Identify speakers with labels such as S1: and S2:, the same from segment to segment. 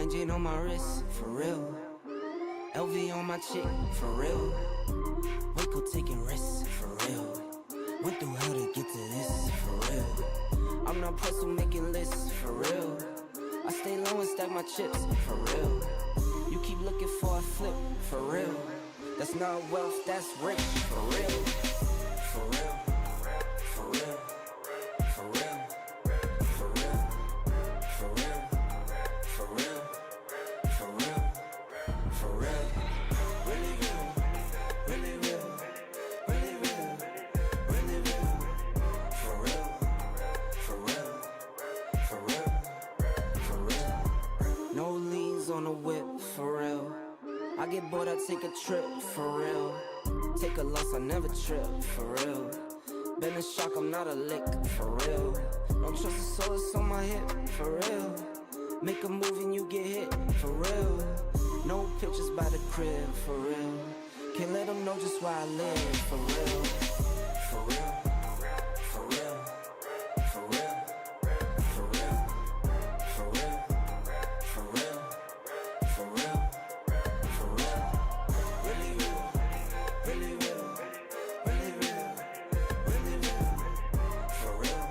S1: Plain Jane on my wrist, for real. LV on my chick, for real. Waco taking risks, for real. Went through hell to get to this, for real. I'm not pressed with making lists, for real. I stay low and stack my chips, for real. You keep looking for a flip, for real. That's not wealth, that's rich, for real. For real. For real. For real. For real. For real. For real. For real. For real. Really real. Really real. Really real. Really real. For real. For real. For real. For real. No liens on the whip, for real. I get bored, I take a trip, for real. Take a loss, I never trip, for real. Been in shock, I'm not a lick, for real. Don't trust the soul, it's on my hip, for real. Make a move and you get hit, for real. No pictures by the crib, for real. Can't let them know just where I live, for real. For real. For real. For real. For real. For real. For real. For real. For real. Really real. Really real. Really real. Really real. For real.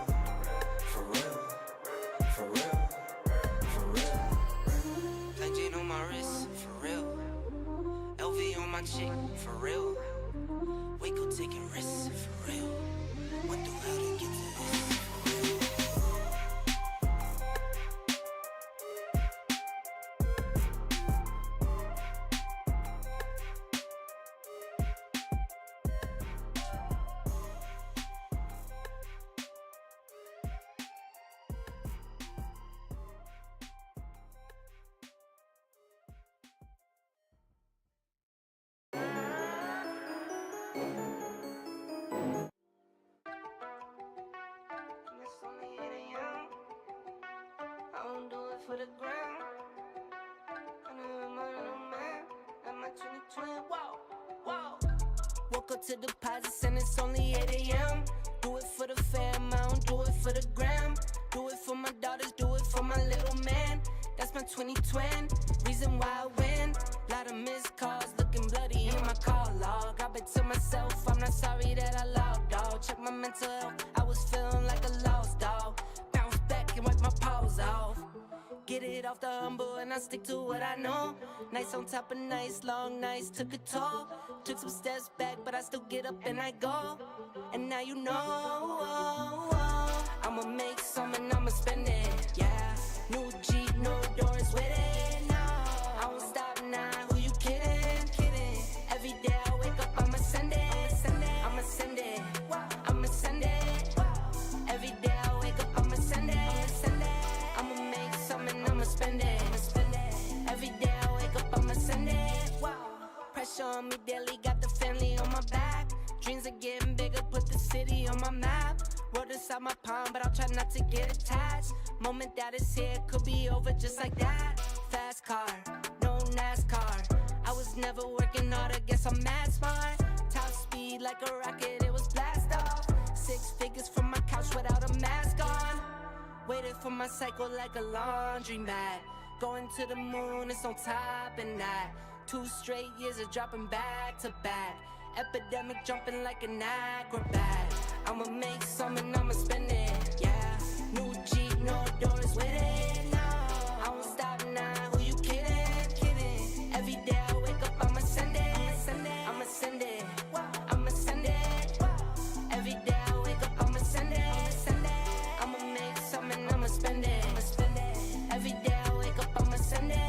S1: For real. For real. For real. Plain Jane on my wrist, for real. LV on my chick, for real. Waco taking risks, for real. Went through hell to get to this, for real. It's only 8 a.m. I won't do it for the gram. I know I'm a man. I'm my 2020. Whoa, whoa. Woke up to deposits and it's only 8 a.m. Do it for the fam, I don't do it for the gram. Do it for my daughters, do it for my little man. That's my 2020. Reason why I win. Lot of missed calls, looking bloody in my call log. I bet to myself, I'm not sorry that I logged, dog. Check my mental health, I was feeling like a lost dog. Bounce back and wipe my paws off. Get it off the humble and I stick to what I know. Nights on top of nights, long nights took a toll. Took some steps back, but I still get up and I go. And now you know, I'ma make some and I'ma spend it, yeah. New Jeep, no doors with it, no. I won't stop now, who you kidding, kidding? Every day I wake up, I'ma send it, I'ma send it, I'ma send it. Every day I wake up, I'ma send it, I'ma make some and I'ma spend it. Every day I wake up, I'ma send it. Pressure on me daily, got the family on my back. Dreams are getting bigger, put the city on my map. World inside my palm, but I'll try not to get attached. Moment that is here could be over just like that. Fast car, no NASCAR. I was never working hard, I guess I'm mad smart. Top speed like a rocket, it was blast off. 6 figures from my couch without a mask on. Waited for my cycle like a laundry mat. Going to the moon, it's on top and that. 2 straight years of dropping back to back. Epidemic jumping like an acrobat. I'ma make some and I'ma spend it, yeah. New Jeep, no doors with it, no. I won't stop now, who you kidding, kidding? Every day I wake up, I'ma send it, I'ma send it, I'ma send it. Every day I wake up, I'ma send it, I'ma make some and I'ma spend it, Every day I wake up, I'ma send it.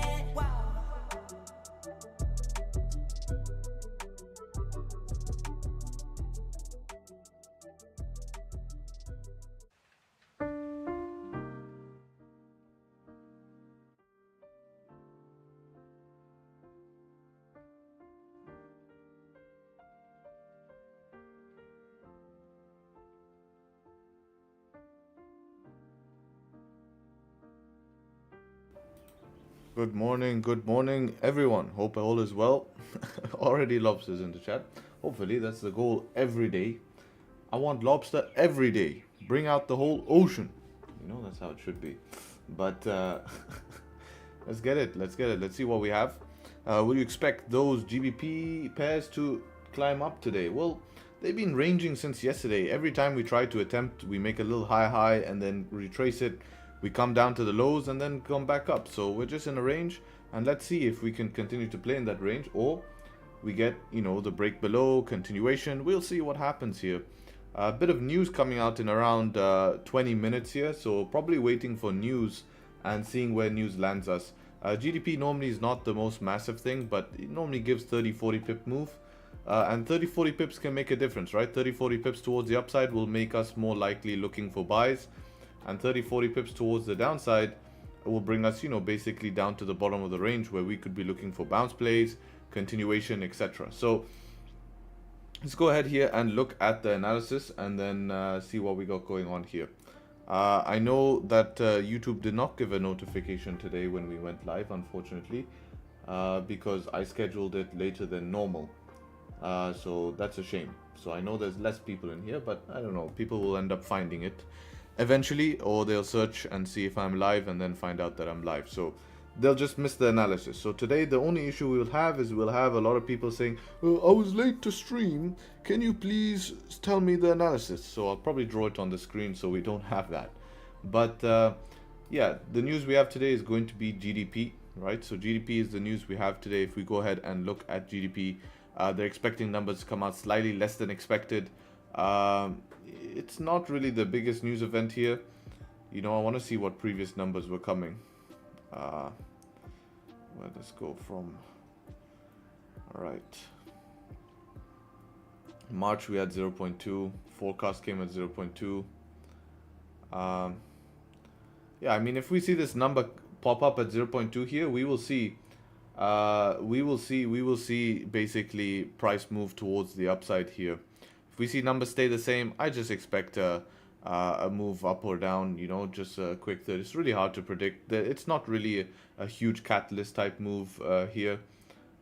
S2: Good morning everyone. Hope all is well. Already lobsters in the chat. Hopefully that's the goal every day. I want lobster every day. Bring out the whole ocean. You know, that's how it should be. But Let's get it. Let's get it. Let's see what we have. Will you expect those GBP pairs to climb up today? Well, they've been ranging since yesterday. Every time we try to attempt, we make a little high and then retrace it. We come down to the lows and then come back up. So we're just in a range, and let's see if we can continue to play in that range, or we get, you know, the break below, continuation. We'll see what happens here. A bit of news coming out in around 20 minutes here, so probably waiting for news and seeing where news lands us. GDP normally is not the most massive thing, but it normally gives 30-40 pip move. And 30-40 pips can make a difference, right? 30-40 pips towards the upside will make us more likely looking for buys. And 30-40 pips towards the downside will bring us, you know, basically down to the bottom of the range where we could be looking for bounce plays, continuation, etc. So let's go ahead here and look at the analysis and then see what we got going on here. I know that YouTube did not give a notification today when we went live, unfortunately, because I scheduled it later than normal. So that's a shame. So I know there's less people in here, but I don't know, people will end up finding it eventually, or they'll search and see if I'm live and then find out that I'm live. So they'll just miss the analysis. So today the only issue we'll have is we'll have a lot of people saying, oh, I was late to stream, can you please tell me the analysis? So I'll probably draw it on the screen so we don't have that. But yeah, the news we have today is going to be GDP, right? So GDP is the news we have today. If we go ahead and look at GDP, they're expecting numbers to come out slightly less than expected. It's not really the biggest news event here. You know, I want to see what previous numbers were coming. Where does go from? All right. March we had 0.2. Forecast came at 0.2. Yeah, I mean, if we see this number pop up at 0.2 here, we will see basically price move towards the upside here. If we see numbers stay the same, I just expect a move up or down, you know, just a quick third. It's really hard to predict. It's not really a huge catalyst type move here.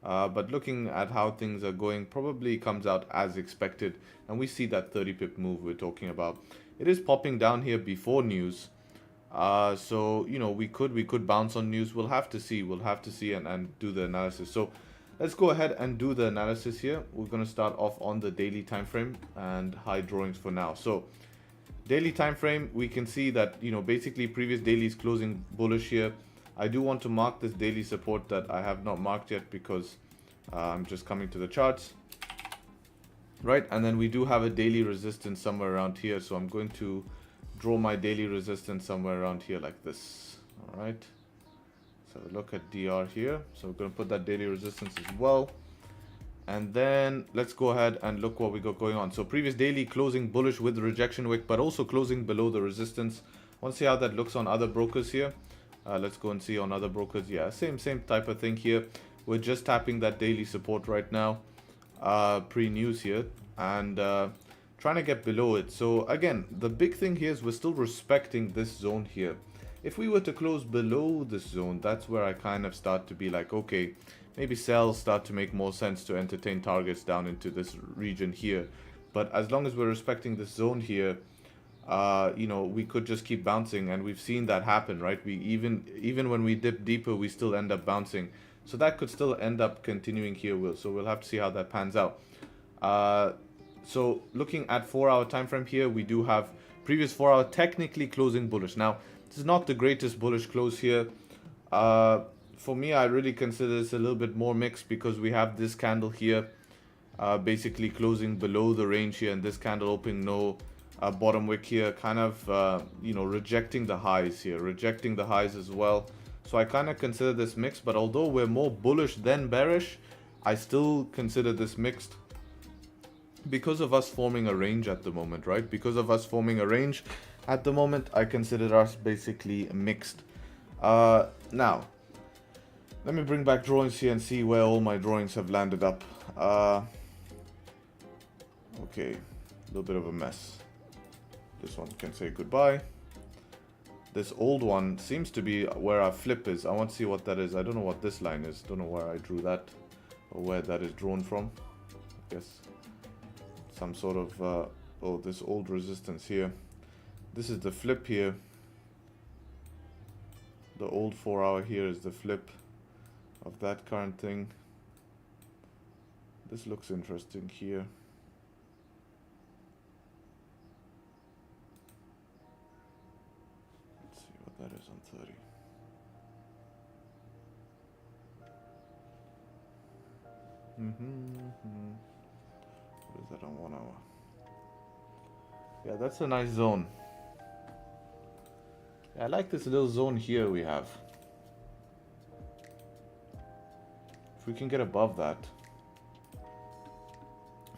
S2: But looking at how things are going, probably comes out as expected. And we see that 30 pip move we're talking about. It is popping down here before news. So, you know, we could bounce on news. We'll have to see and do the analysis. So let's go ahead and do the analysis here. We're going to start off on the daily time frame and high drawings for now. So daily time frame, we can see that, you know, basically previous daily is closing bullish here. I do want to mark this daily support that I have not marked yet because I'm just coming to the charts, right? And then we do have a daily resistance somewhere around here, so I'm going to draw my daily resistance somewhere around here like this. All right, so look at DR here. So we're going to put that daily resistance as well. And then let's go ahead and look what we got going on. So previous daily closing bullish with the rejection wick, but also closing below the resistance. Want to see how that looks on other brokers here. Let's go and see on other brokers. Yeah, same type of thing here. We're just tapping that daily support right now, pre-news here, and trying to get below it. So again, the big thing here is we're still respecting this zone here. If we were to close below this zone, that's where I kind of start to be like, okay, maybe sells start to make more sense to entertain targets down into this region here. But as long as we're respecting this zone here, you know, we could just keep bouncing, and we've seen that happen, right? We even when we dip deeper, we still end up bouncing. So that could still end up continuing here, so we'll have to see how that pans out. So looking at 4-hour time frame here, we do have previous 4-hour technically closing bullish. Now, this is not the greatest bullish close here. For me, I really consider this a little bit more mixed because we have this candle here basically closing below the range here, and this candle opening no bottom wick here, kind of you know, rejecting the highs here, rejecting the highs as well. So I kind of consider this mixed, but although we're more bullish than bearish, I still consider this mixed because of us forming a range at the moment, right? Because of us forming a range at the moment, I consider us basically mixed. Now, let me bring back drawings here and see where all my drawings have landed up. Okay, a little bit of a mess. This one can say goodbye. This old one seems to be where our flip is. I want to see what that is. I don't know what this line is. Don't know where I drew that or where that is drawn from. I guess some sort of oh, this old resistance here. This is the flip here. the old 4 hour here is the flip of that current thing. This looks interesting here. Let's see what that is on 30. What is that on 1 hour? Yeah, that's a nice zone. Yeah, I like this little zone here we have. If we can get above that,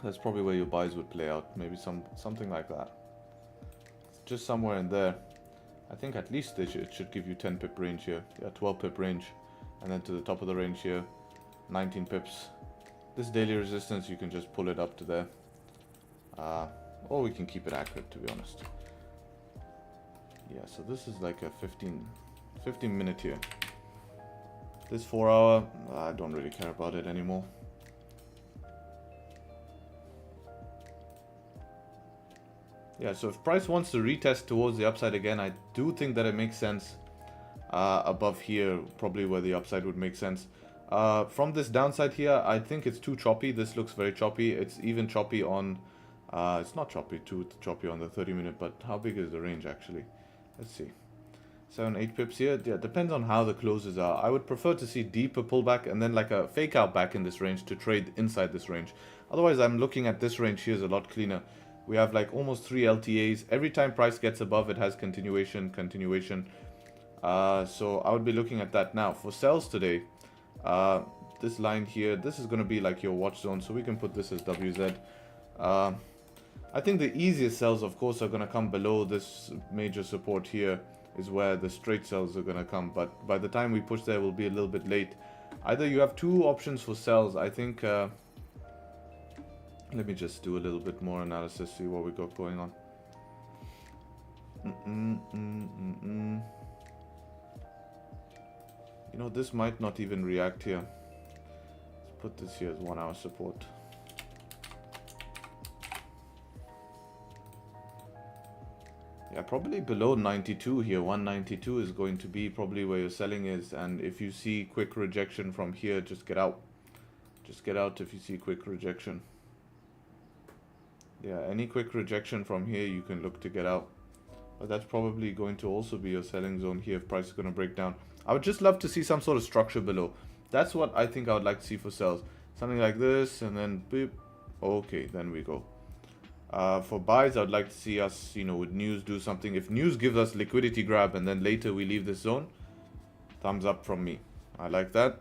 S2: that's probably where your buys would play out. Maybe something like that. Just somewhere in there. I think at least it should give you 10 pip range here. Yeah, 12 pip range. And then to the top of the range here, 19 pips. This daily resistance, you can just pull it up to there. Or we can keep it accurate, to be honest. Yeah, so this is like a 15 minute here. This 4 hour, I don't really care about it anymore. Yeah, so if price wants to retest towards the upside again, I do think that it makes sense above here, probably where the upside would make sense. From this downside here, I think it's too choppy. This looks very choppy. It's even choppy on, it's not choppy, too choppy on the 30 minute, but how big is the range actually? Let's see. 7, 8 pips here. Yeah, depends on how the closes are. I would prefer to see deeper pullback and then like a fake out back in this range to trade inside this range. Otherwise, I'm looking at this range here is a lot cleaner. We have like almost 3 LTAs. Every time price gets above, it has continuation. So I would be looking at that now. For sells today, this line here, this is going to be like your watch zone. So we can put this as WZ. I think the easiest sells, of course, are going to come below this major support here is where the straight sells are going to come. But by the time we push there, we'll be a little bit late. Either you have 2 options for sells. I think... let me just do a little bit more analysis, see what we got going on. You know, this might not even react here. Let's put this here as 1 hour support. Yeah, probably below 92 here. 192 is going to be probably where your selling is. And if you see quick rejection from here, just get out. Just get out if you see quick rejection. Yeah, any quick rejection from here, you can look to get out. But that's probably going to also be your selling zone here if price is going to break down. I would just love to see some sort of structure below. That's what I think I would like to see for sells. Something like this, and then beep. Okay, then we go. For buys, I'd like to see us, you know, with news do something. If news gives us liquidity grab and then later we leave this zone, thumbs up from me. I like that.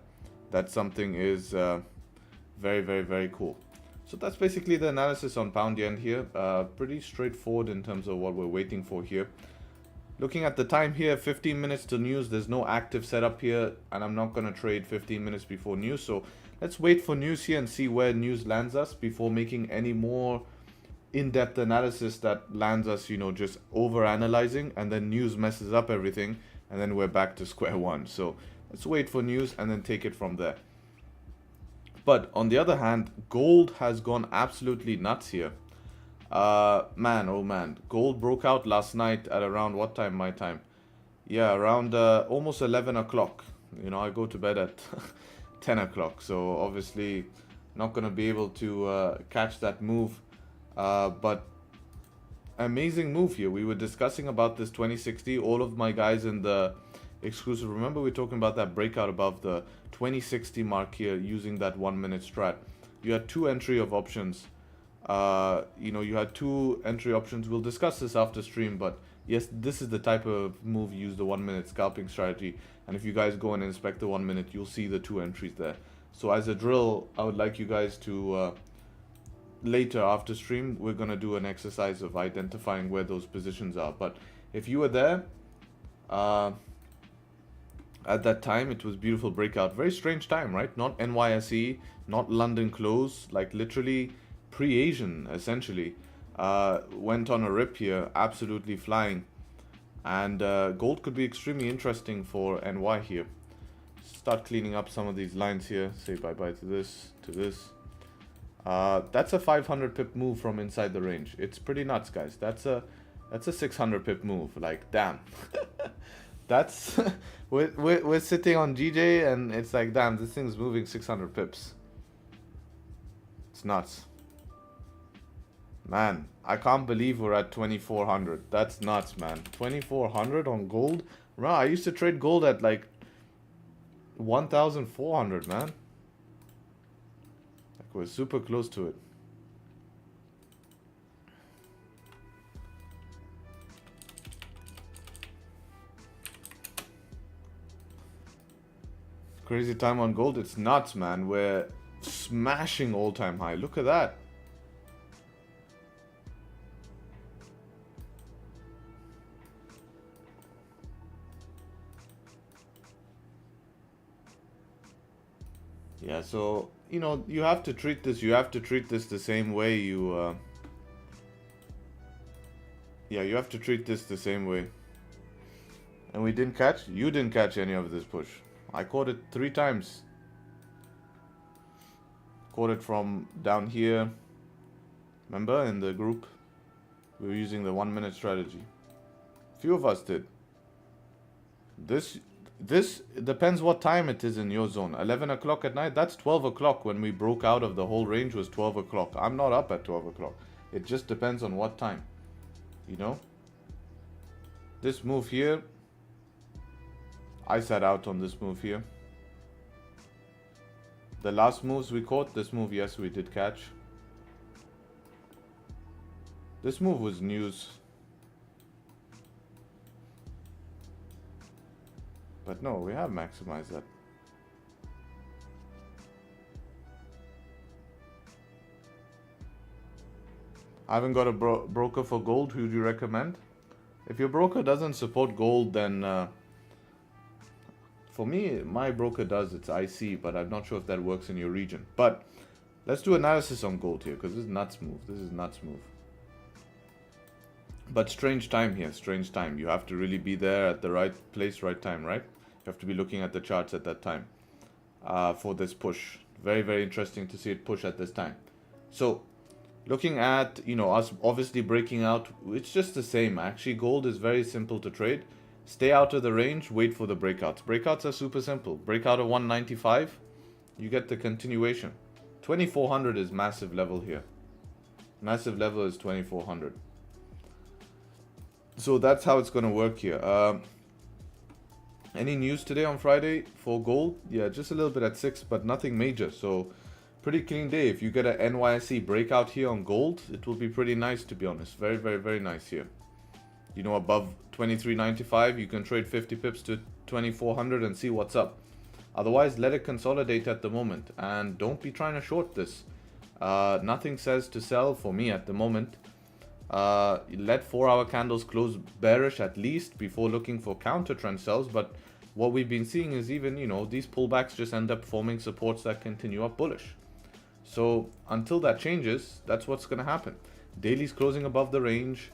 S2: That something is very, very, very cool. So that's basically the analysis on pound yen here. Pretty straightforward in terms of what we're waiting for here. Looking at the time here, 15 minutes to news. There's no active setup here, and I'm not going to trade 15 minutes before news. So let's wait for news here and see where news lands us before making any more in-depth analysis that lands us, you know, just over-analyzing, and then news messes up everything, and then we're back to square one. So let's wait for news and then take it from there. But on the other hand, gold has gone absolutely nuts here. Man, oh man. Gold broke out last night at around what time, my time? Yeah, around almost 11 o'clock. You know, I go to bed at 10 o'clock. So obviously not going to be able to catch that move. But amazing move here. We were discussing about this 2060. All of my guys in the exclusive, remember we were talking about that breakout above the 2060 mark here using that 1 minute strat. You had 2 entry of options. You know, you had 2 entry options. We'll discuss this after stream, but yes, this is the type of move you use the 1 minute scalping strategy. And if you guys go and inspect the 1 minute, you'll see the 2 entries there. So as a drill, I would like you guys to later after stream, we're going to do an exercise of identifying where those positions are. But if you were there, at that time, it was beautiful breakout. Very strange time, right? Not NYSE, not London close, like literally pre-Asian, essentially. Went on a rip here, absolutely flying. And gold could be extremely interesting for NY here. Start cleaning up some of these lines here. Say bye-bye to this, to this. That's a 500 pip move from inside the range. It's pretty nuts, guys. That's a 600 pip move. Like, damn. That's we're sitting on GJ and it's like, damn, this thing's moving 600 pips. It's nuts. Man, I can't believe we're at 2400. That's nuts, man. 2400 on gold. Right, I used to trade gold at like 1400, man. Like we're super close to it. Crazy time on gold. It's nuts, man. We're smashing all-time high. Look at that. Yeah, so, you know, you have to treat this the same way you, yeah, you have to treat this the same way. And you didn't catch any of this push. I caught it 3 times. Caught it from down here. Remember, in the group, we were using the 1-minute strategy. Few of us did. This depends what time it is in your zone. 11 o'clock at night, that's 12 o'clock when we broke out of the whole range was 12 o'clock. I'm not up at 12 o'clock. It just depends on what time, you know? This move here, I sat out on this move here. The last moves we caught, this move, yes, we did catch. This move was news. But no, we have maximized that. I haven't got a broker for gold. Who do you recommend? If your broker doesn't support gold, then for me, my broker does. It's IC, but I'm not sure if that works in your region. But let's do analysis on gold here, because this is nuts move. This is nuts move. But strange time here, strange time. You have to really be there at the right place, right time, right? You have to be looking at the charts at that time for this push. Very, very interesting to see it push at this time. So, looking at, you know, us obviously breaking out, it's just the same. Actually, gold is very simple to trade. Stay out of the range, wait for the breakouts. Breakouts are super simple. Breakout of 195, you get the continuation. 2400 is massive level here. Massive level is 2400. So that's how it's going to work here. Any news today on Friday for gold? Yeah, just a little bit at 6, but nothing major. So pretty clean day. If you get a NYSE breakout here on gold, it will be pretty nice, to be honest. Very, very, very nice here. You know, above 23.95, you can trade 50 pips to 2400 and see what's up. Otherwise, let it consolidate at the moment. And don't be trying to short this. Nothing says to sell for me at the moment. Let 4-hour candles close bearish at least before looking for counter trend sells. But what we've been seeing is even, you know, these pullbacks just end up forming supports that continue up bullish. So until that changes, that's what's going to happen. Daily's closing above the range.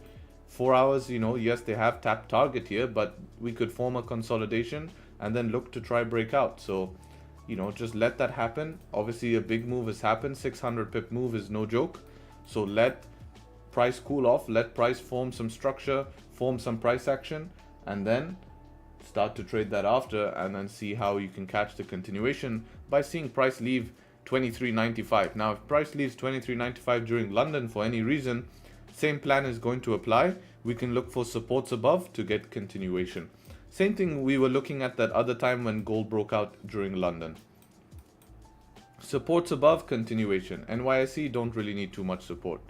S2: 4 hours, you know, yes, they have tapped target here, but we could form a consolidation and then look to try breakout. So, you know, just let that happen. Obviously, a big move has happened. 600 pip move is no joke. So let price cool off, let price form some structure, form some price action, and then start to trade that after, and then see how you can catch the continuation by seeing price leave 23.95. Now, if price leaves 23.95 during London for any reason, same plan is going to apply. We can look for supports above to get continuation. Same thing we were looking at that other time when gold broke out during London. Supports above, continuation. NYSE don't really need too much support.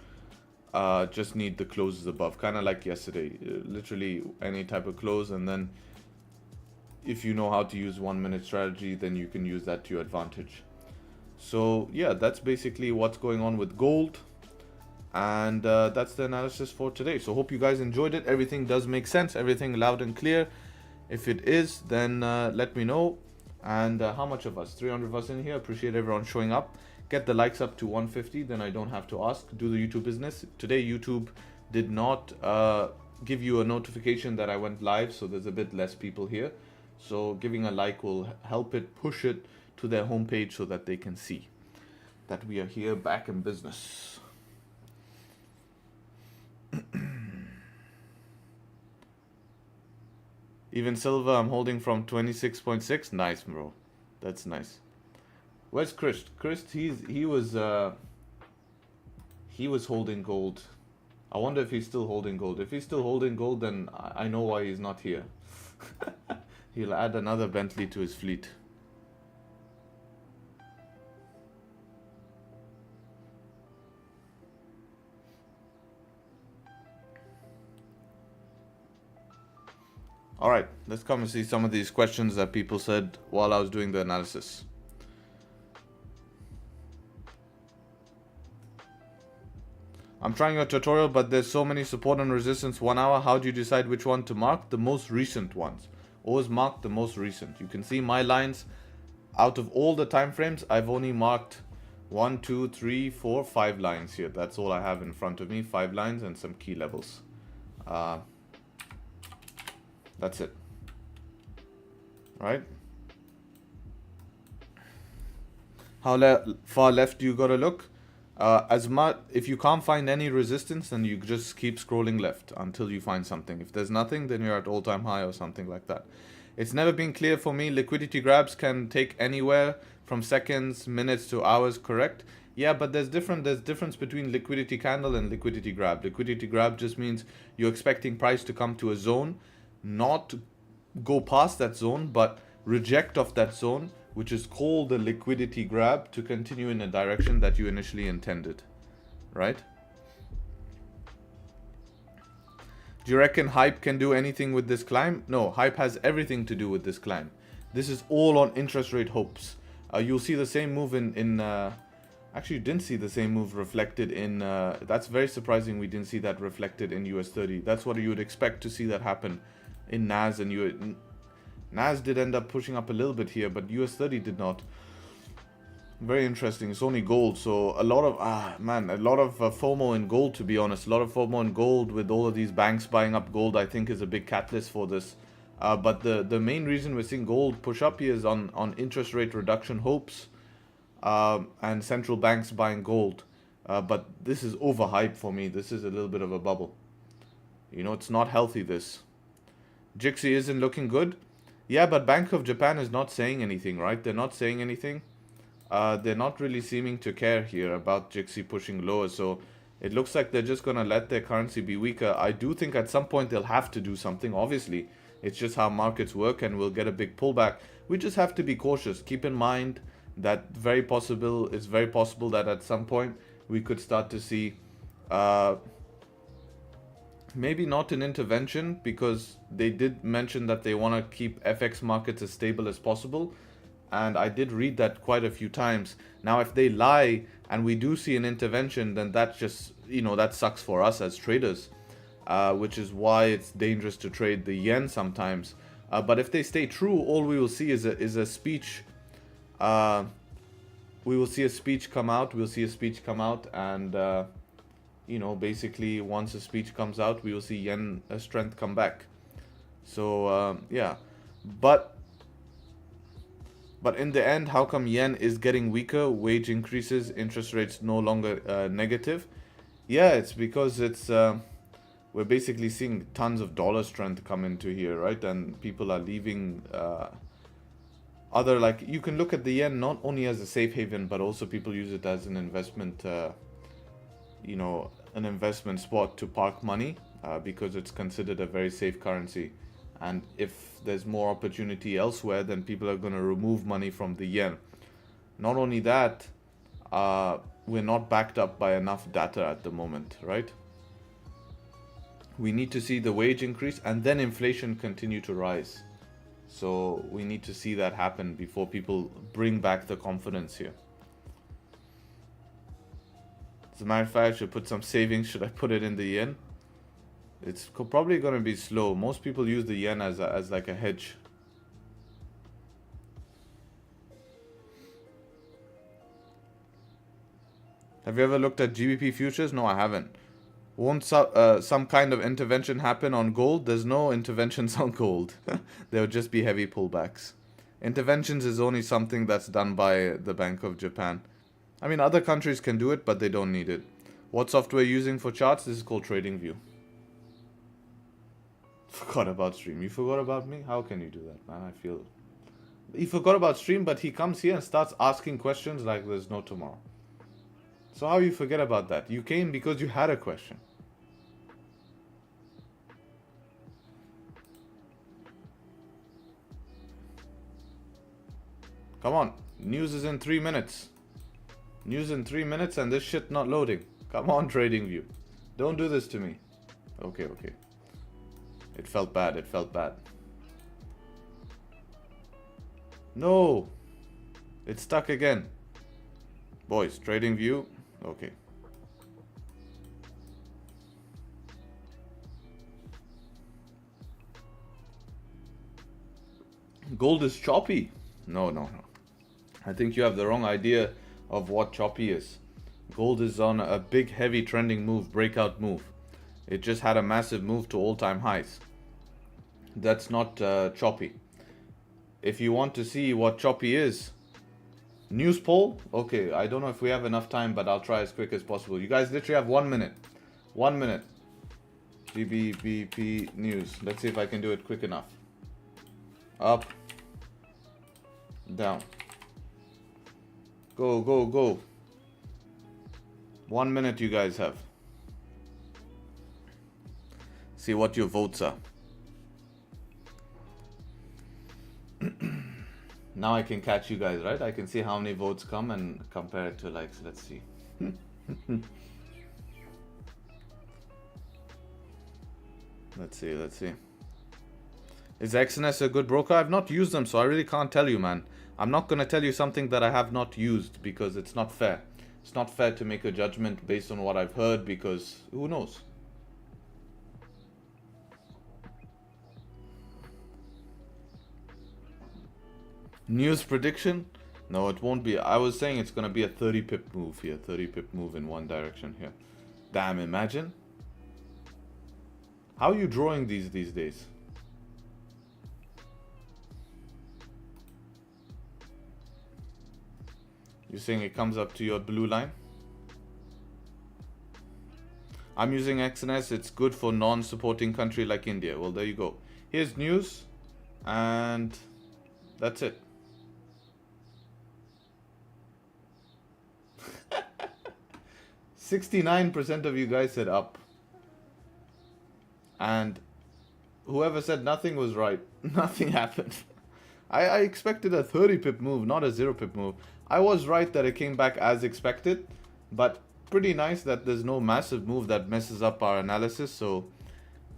S2: Just need the closes above, kind of like yesterday. Literally any type of close, and then if you know how to use 1-minute strategy, then you can use that to your advantage. So yeah, that's basically what's going on with gold. And that's the analysis for today. So hope you guys enjoyed it. Everything does make sense, everything loud and clear. If it is, then let me know. And how much of us? 300 of us in here. Appreciate everyone showing up. Get the likes up to 150, then I don't have to ask. Do the YouTube business. Today YouTube did not give you a notification that I went live, so there's a bit less people here. So giving a like will help it push it to their homepage so that they can see that we are here back in business. Even silver, I'm holding from 26.6. Nice, bro. That's nice. Where's Chris? Chris, he was holding gold. I wonder if he's still holding gold. If he's still holding gold, then I know why he's not here. He'll add another Bentley to his fleet. Alright, let's come and see some of these questions that people said while I was doing the analysis. I'm trying a tutorial, but there's so many support and resistance 1 hour. How do you decide which one to mark? The most recent ones. Always mark the most recent. You can see my lines. Out of all the time frames, I've only marked 1, 2, 3, 4, 5 lines here. That's all I have in front of me. 5 lines and some key levels. That's it. Right? How far left do you gotta look? If you can't find any resistance, then you just keep scrolling left until you find something. If there's nothing, then you're at all-time high or something like that. It's never been clear for me. Liquidity grabs can take anywhere from seconds, minutes to hours, correct? Yeah, but there's difference between liquidity candle and liquidity grab. Liquidity grab just means you're expecting price to come to a zone, not go past that zone, but reject off that zone, which is called the liquidity grab, to continue in a direction that you initially intended, right? Do you reckon hype can do anything with this climb? No, hype has everything to do with this climb. This is all on interest rate hopes. You'll see the same move actually, you didn't see the same move reflected in... that's very surprising we didn't see that reflected in US 30. That's what you would expect to see that happen in NAS, and NAS did end up pushing up a little bit here, but US 30 did not. Very interesting. It's only gold, so a lot of FOMO in gold, to be honest. A lot of FOMO in gold with all of these banks buying up gold, I think, is a big catalyst for this. But the main reason we're seeing gold push up here is on interest rate reduction hopes, and central banks buying gold. But this is overhyped for me. This is a little bit of a bubble. You know, it's not healthy, this. Jixi isn't looking good. Yeah, but Bank of Japan is not saying anything, right? They're not saying anything. They're not really seeming to care here about Jixi pushing lower, so it looks like they're just going to let their currency be weaker. I do think at some point they'll have to do something, obviously. It's just how markets work, and we'll get a big pullback. We just have to be cautious. Keep in mind that it's very possible that at some point we could start to see... maybe not an intervention, because they did mention that they want to keep FX markets as stable as possible. And I did read that quite a few times. Now, if they lie and we do see an intervention, then that just, that sucks for us as traders. Which is why it's dangerous to trade the yen sometimes. But if they stay true, all we will see is a speech. We will see a speech come out. We'll see a speech come out, and... basically once a speech comes out, we will see yen strength come back. So, yeah. But in the end, how come yen is getting weaker? Wage increases, interest rates no longer negative. Yeah, it's because we're basically seeing tons of dollar strength come into here, right? And people are leaving you can look at the yen not only as a safe haven, but also people use it as an investment, an investment spot to park money, because it's considered a very safe currency. And if there's more opportunity elsewhere, then people are going to remove money from the yen. Not only that, we're not backed up by enough data at the moment, right? We need to see the wage increase and then inflation continue to rise. So we need to see that happen before people bring back the confidence here. As a matter of fact, I should put some savings. Should I put it in the yen? It's probably going to be slow. Most people use the yen as like a hedge. Have you ever looked at GBP futures? No, I haven't. Won't some kind of intervention happen on gold? There's no interventions on gold. There would just be heavy pullbacks. Interventions is only something that's done by the Bank of Japan. I mean, other countries can do it, but they don't need it. What software are you using for charts? This is called Tradingview. Forgot about stream. You forgot about me? How can you do that, man? I feel... He forgot about stream, but he comes here and starts asking questions like there's no tomorrow. So how you forget about that? You came because you had a question. Come on. News is in 3 minutes. News in 3 minutes and this shit not loading. Come on, Tradingview. Don't do this to me. Okay, okay. It felt bad. It felt bad. No. It's stuck again. Boys, Tradingview. Okay. Gold is choppy. No, no, no. I think you have the wrong idea of what choppy is. Gold is on a big, heavy trending move, breakout move. It just had a massive move to all-time highs. That's not choppy. If you want to see what choppy is, news poll? Okay, I don't know if we have enough time, but I'll try as quick as possible. You guys literally have 1 minute. 1 minute. Gbpjpy news. Let's see if I can do it quick enough. Up. Down. Go, go, go. 1 minute you guys have. See what your votes are. Now I can catch you guys, right? I can see how many votes come and compare it to likes. Let's see. Let's see, let's see. Is XNS a good broker? I've not used them, so I really can't tell you, man. I'm not going to tell you something that I have not used because it's not fair. It's not fair to make a judgment based on what I've heard because who knows? News prediction? No, it won't be. I was saying it's going to be a 30 pip move here. 30 pip move in one direction here. Damn, imagine. How are you drawing these days? You're saying it comes up to your blue line? I'm using XNS. It's good for non-supporting country like India. Well, there you go. Here's news. And that's it. %69% of you guys said up. And whoever said nothing was right. Nothing happened. I expected a 30 pip move, not a 0 pip move. I was right that it came back as expected, but pretty nice that there's no massive move that messes up our analysis, so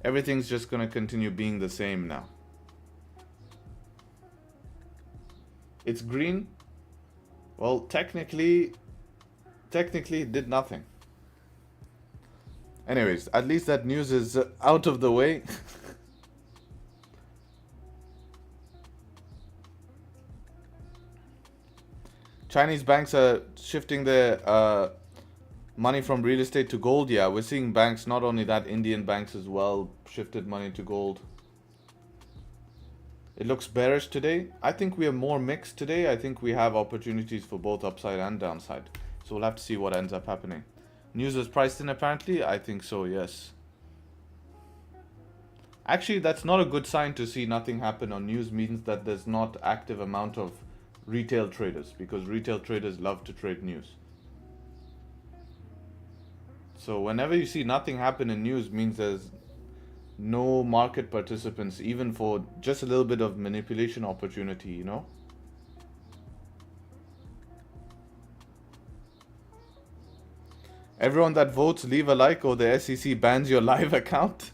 S2: everything's just going to continue being the same now. It's green. Well, technically it did nothing. Anyways, at least that news is out of the way. Chinese banks are shifting their money from real estate to gold. Yeah, we're seeing banks, not only that, Indian banks as well, shifted money to gold. It looks bearish today. I think we are more mixed today. I think we have opportunities for both upside and downside. So we'll have to see what ends up happening. News was priced in apparently? I think so, yes. Actually, that's not a good sign to see nothing happen on news. Means that there's not active amount of retail traders, because retail traders love to trade news. So whenever you see nothing happen in news, means there's no market participants, even for just a little bit of manipulation opportunity, you know. Everyone that votes, leave a like or the SEC bans your live account.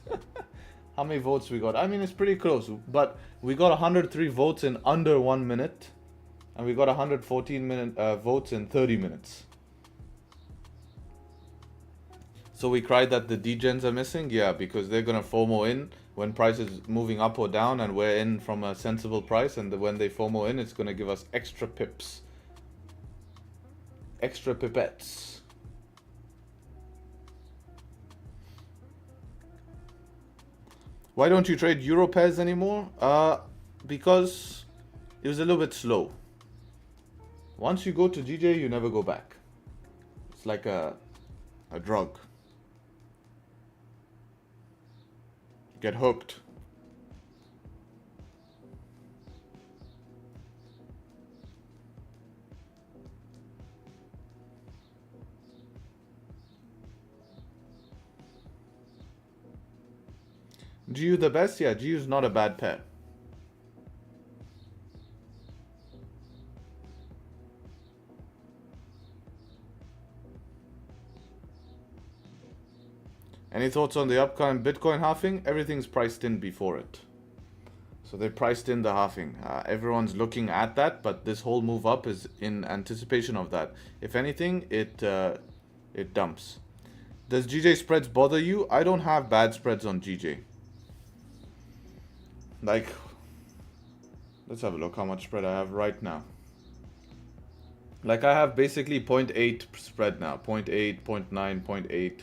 S2: How many votes we got? I mean, it's pretty close, but we got 103 votes in under 1 minute, and we got 114 votes in 30 minutes. So we cried that the degens are missing? Yeah, because they're going to FOMO in when price is moving up or down, and we're in from a sensible price, and when they FOMO in, it's going to give us extra pips. Extra pipettes. Why don't you trade Euro pairs anymore? Because it was a little bit slow. Once you go to GJ, you never go back. It's like a drug. Get hooked. GU the best? Yeah, GU is not a bad pair. Any thoughts on the upcoming Bitcoin halving? Everything's priced in before it. So they priced in the halving. Everyone's looking at that, but this whole move up is in anticipation of that. If anything, it dumps. Does GJ spreads bother you? I don't have bad spreads on GJ. Like, let's have a look how much spread I have right now. Like, I have basically 0.8 spread now. 0.8, 0.9, 0.8.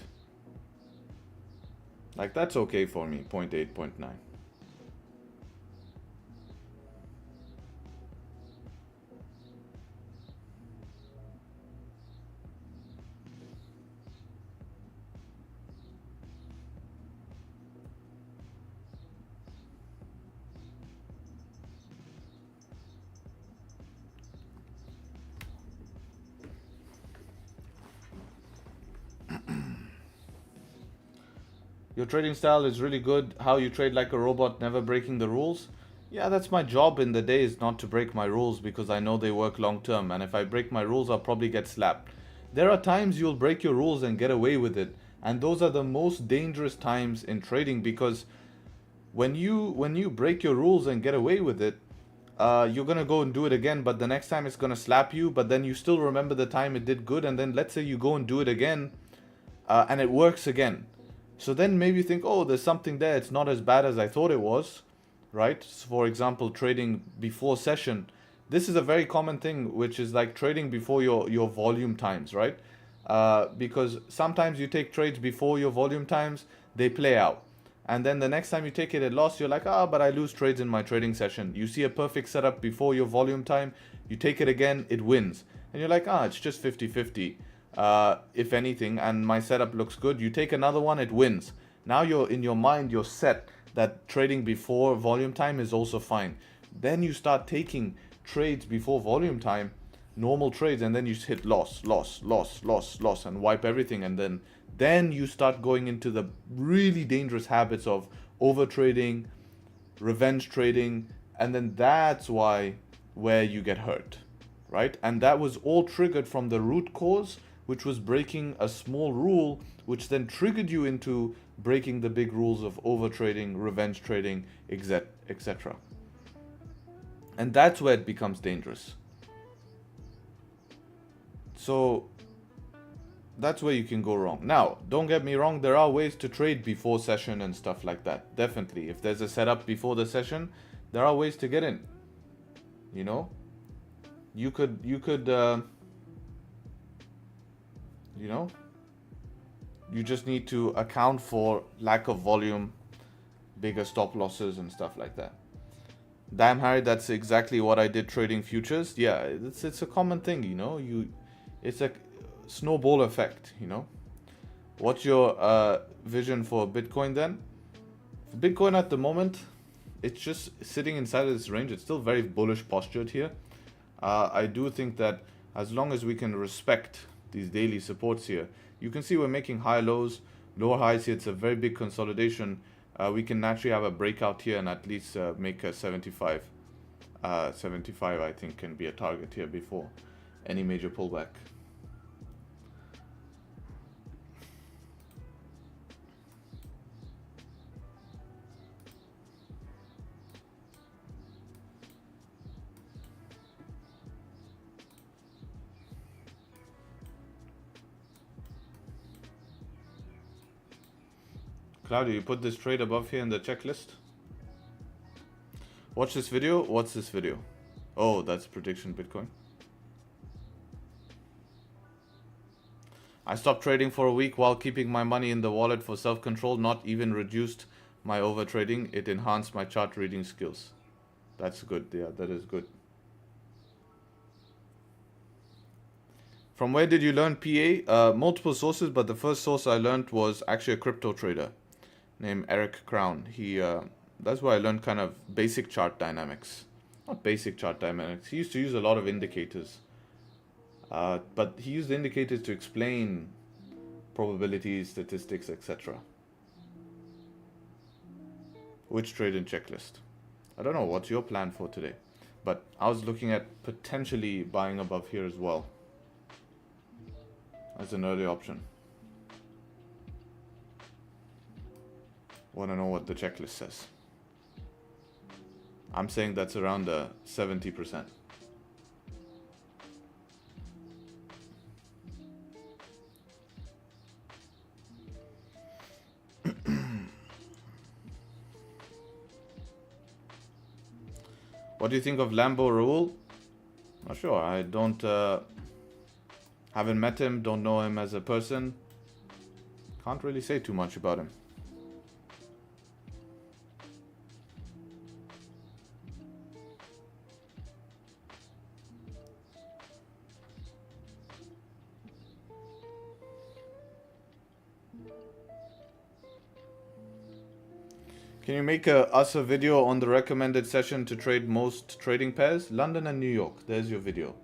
S2: Like, that's okay for me. 0.8, 0.9. Your trading style is really good. How you trade like a robot, never breaking the rules. Yeah, that's my job in the day, is not to break my rules, because I know they work long term. And if I break my rules, I'll probably get slapped. There are times you'll break your rules and get away with it. And those are the most dangerous times in trading, because when you break your rules and get away with it, you're gonna go and do it again, but the next time it's gonna slap you, but then you still remember the time it did good, and then let's say you go and do it again, and it works again. So then maybe you think, oh, there's something there, it's not as bad as I thought it was, right? So for example, trading before session. This is a very common thing, which is like trading before your volume times, right? Because sometimes you take trades before your volume times, they play out. And then the next time you take it at loss, you're like, but I lose trades in my trading session. You see a perfect setup before your volume time, you take it again, it wins. And you're like, it's just 50-50. If anything, and my setup looks good, you take another one, it wins. Now you're in your mind, you're set that trading before volume time is also fine. Then you start taking trades before volume time, normal trades, and then you hit loss, and wipe everything, and then you start going into the really dangerous habits of over trading, revenge trading, and then that's where you get hurt, right? And that was all triggered from the root cause, which was breaking a small rule, which then triggered you into breaking the big rules of overtrading, revenge trading, etc. And that's where it becomes dangerous. So that's where you can go wrong. Now, don't get me wrong, there are ways to trade before session and stuff like that. Definitely. If there's a setup before the session, there are ways to get in. You know? You could you just need to account for lack of volume, bigger stop losses and stuff like that. Damn, Harry, that's exactly what I did trading futures. Yeah, it's a common thing, you know. It's a snowball effect, you know. What's your vision for Bitcoin then? For Bitcoin at the moment, it's just sitting inside of this range. It's still very bullish postured here. I do think that as long as we can respect these daily supports here, you can see we're making high lows, lower highs here. It's a very big consolidation. We can naturally have a breakout here and at least make a 75. 75 I think can be a target here before any major pullback. Claudio, you put this trade above here in the checklist. Watch this video. What's this video? Oh, that's prediction Bitcoin. I stopped trading for a week while keeping my money in the wallet for self-control. Not even reduced my overtrading. It enhanced my chart reading skills. That's good. Yeah, that is good. From where did you learn PA? Multiple sources, but the first source I learned was actually a crypto trader named Eric Crown. That's where I learned kind of basic chart dynamics. Not basic chart dynamics. He used to use a lot of indicators. But he used indicators to explain probabilities, statistics, etc. Which trade in checklist? I don't know. What's your plan for today? But I was looking at potentially buying above here as well. As an early option. Want to know what the checklist says. I'm saying that's around 70%. What do you think of Lambo Raul? Not sure. I don't haven't met him, don't know him as a person. Can't really say too much about him. Can you make us a video on the recommended session to trade most trading pairs? London and New York. There's your video.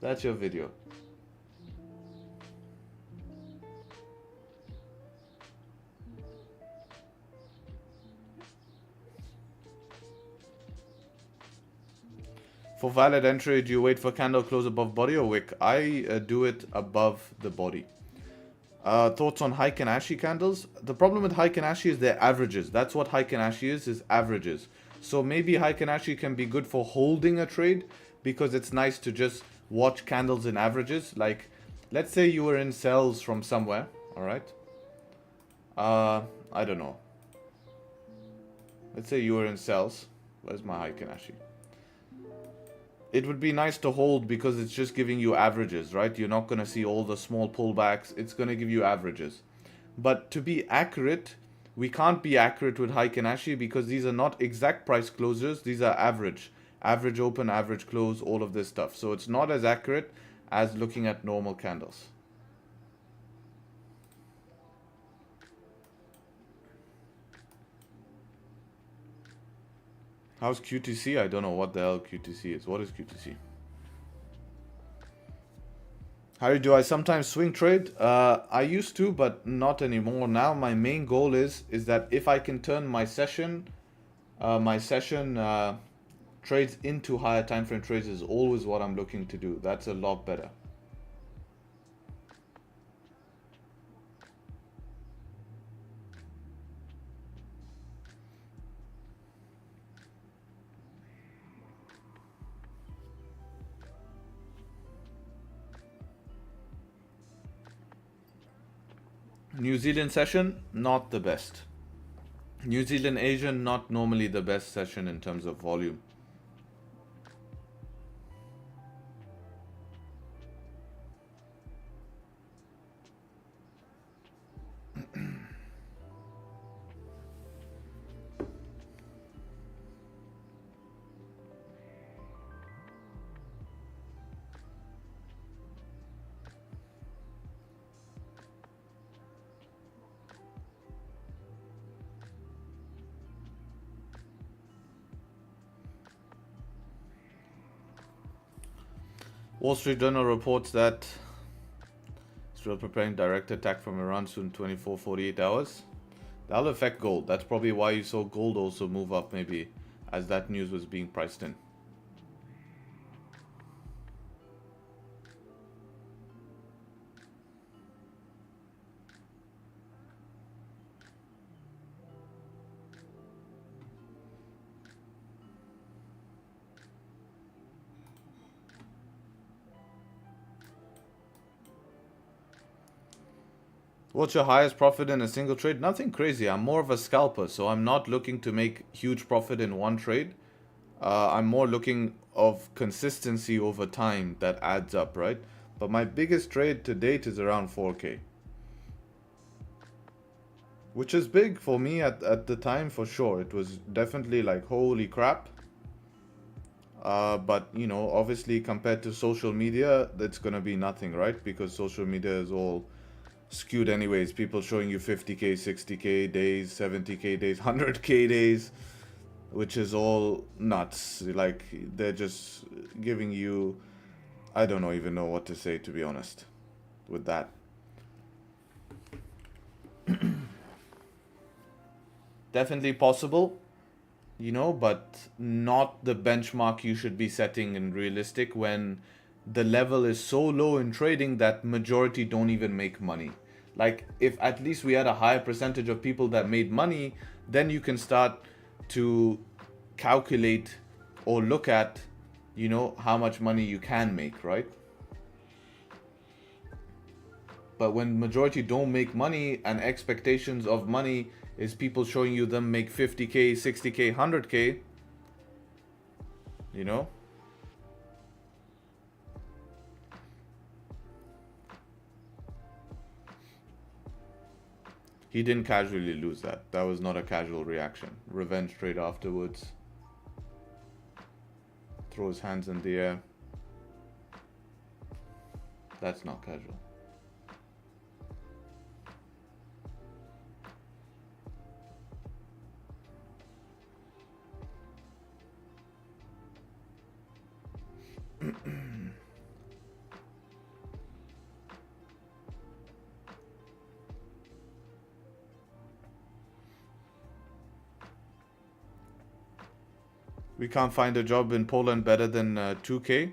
S2: That's your video. For valid entry, do you wait for candle close above body or wick? I do it above the body. Thoughts on Heiken Ashi candles? The problem with Heiken Ashi is their averages. That's what Heiken Ashi is averages. So maybe Heiken Ashi can be good for holding a trade because it's nice to just watch candles in averages. Like, let's say you were in sells from somewhere, all right? I don't know. Let's say you were in sells. Where's my Heiken Ashi? It would be nice to hold because it's just giving you averages, right? You're not going to see all the small pullbacks. It's going to give you averages. But to be accurate, we can't be accurate with Heiken Ashi because these are not exact price closures. These are average. Average open, average close, all of this stuff. So it's not as accurate as looking at normal candles. How's QTC? I don't know what the hell QTC is. What is QTC? How do I sometimes swing trade? I used to, but not anymore. Now my main goal is that if I can turn my session trades into higher time frame trades is always what I'm looking to do. That's a lot better. New Zealand session, not the best. New Zealand Asian, not normally the best session in terms of volume. Wall Street Journal reports that Israel preparing direct attack from Iran soon, 24-48 hours. That'll affect gold. That's probably why you saw gold also move up maybe as that news was being priced in. What's your highest profit in a single trade? Nothing crazy. I'm more of a scalper, so I'm not looking to make huge profit in one trade. I'm more looking of consistency over time that adds up, right? But my biggest trade to date is around 4K. Which is big for me at the time, for sure. It was definitely like, holy crap. But, you know, obviously compared to social media, that's going to be nothing, right? Because social media is all skewed anyways. People showing you 50k, 60k days, 70k days, 100k days, which is all nuts. Like, they're just giving you, I don't even know what to say, to be honest, with that. definitely possible, you know, but not the benchmark you should be setting in realistic when the level is so low in trading that majority don't even make money. Like, if at least we had a higher percentage of people that made money, then you can start to calculate or look at, you know, how much money you can make, right? But when majority don't make money and expectations of money is people showing you them make 50k, 60k, 100k, you know? He didn't casually lose that. That was not a casual reaction. Revenge trade afterwards. Throw his hands in the air. That's not casual. We can't find a job in Poland better than 2k.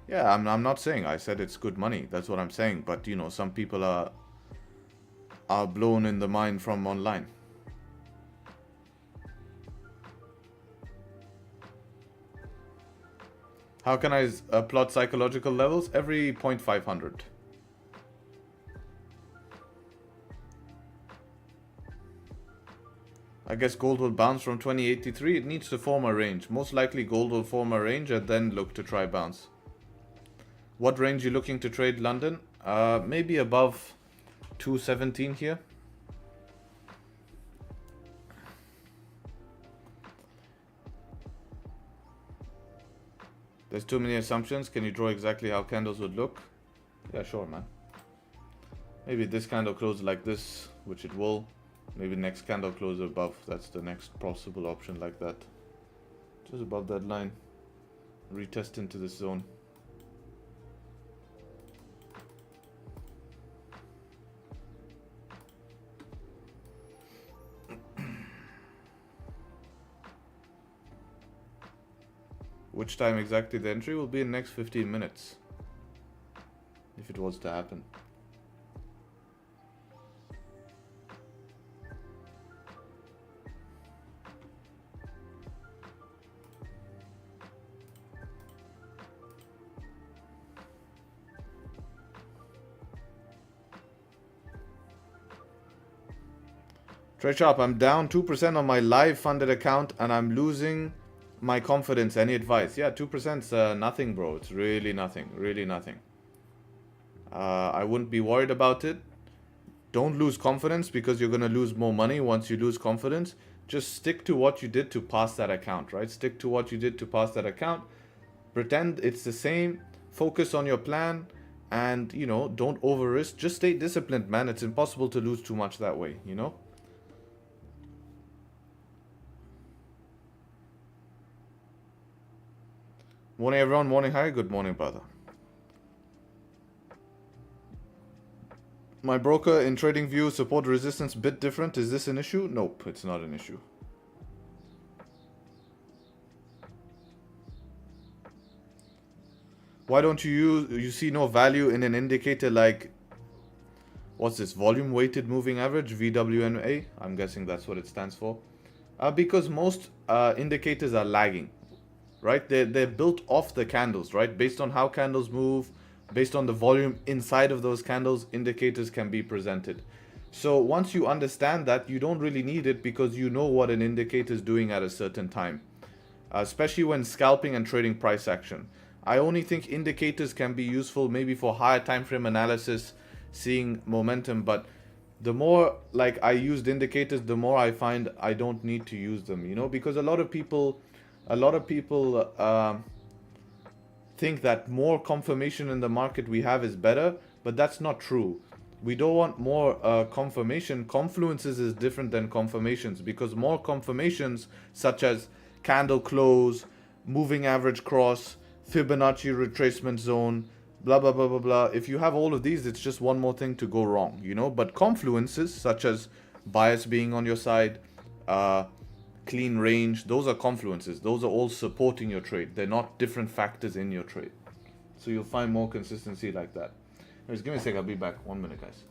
S2: Yeah, I'm not saying. I said it's good money. That's what I'm saying. But, you know, some people are blown in the mind from online. How can I plot psychological levels? Every 0.500. I guess gold will bounce from 2083. It needs to form a range. Most likely gold will form a range and then look to try bounce. What range you looking to trade, London? Maybe above 217 here. There's too many assumptions. Can you draw exactly how candles would look? Yeah, sure, man. Maybe this candle closes like this, which it will. Maybe next candle close above. That's the next possible option, like that. Just above that line. Retest into this zone. Which time exactly the entry will be in the next 15 minutes. If it was to happen. Tradesharpe, I'm down 2% on my live funded account and I'm losing my confidence. Any advice? Yeah, 2% is nothing, bro. It's really nothing. Really nothing. I wouldn't be worried about it. Don't lose confidence because you're going to lose more money once you lose confidence. Just stick to what you did to pass that account, right? Stick to what you did to pass that account. Pretend it's the same. Focus on your plan and, you know, don't over risk. Just stay disciplined, man. It's impossible to lose too much that way, you know? Morning, everyone. Morning, hi. Good morning, brother. My broker in Tradingview support resistance bit different. Is this an issue? Nope, it's not an issue. Why don't you see no value in an indicator like, what's this, volume weighted moving average, VWMA? I'm guessing that's what it stands for. Because most indicators are lagging. Right, they're built off the candles, right? Based on how candles move, based on the volume inside of those candles, indicators can be presented. So once you understand that, you don't really need it because you know what an indicator is doing at a certain time, especially when scalping and trading price action. I only think indicators can be useful maybe for higher time frame analysis, seeing momentum, but the more like I used indicators, the more I find I don't need to use them, you know, because a lot of people think that more confirmation in the market we have is better, but that's not true. We don't want more confirmation. Confluences is different than confirmations because more confirmations such as candle close, moving average cross, Fibonacci retracement zone, blah, blah, blah, blah, blah. If you have all of these, it's just one more thing to go wrong, you know, but confluences such as bias being on your side, clean range. Those are confluences. Those are all supporting your trade. They're not different factors in your trade. So you'll find more consistency like that. Anyways, give me a sec. I'll be back. 1 minute, guys.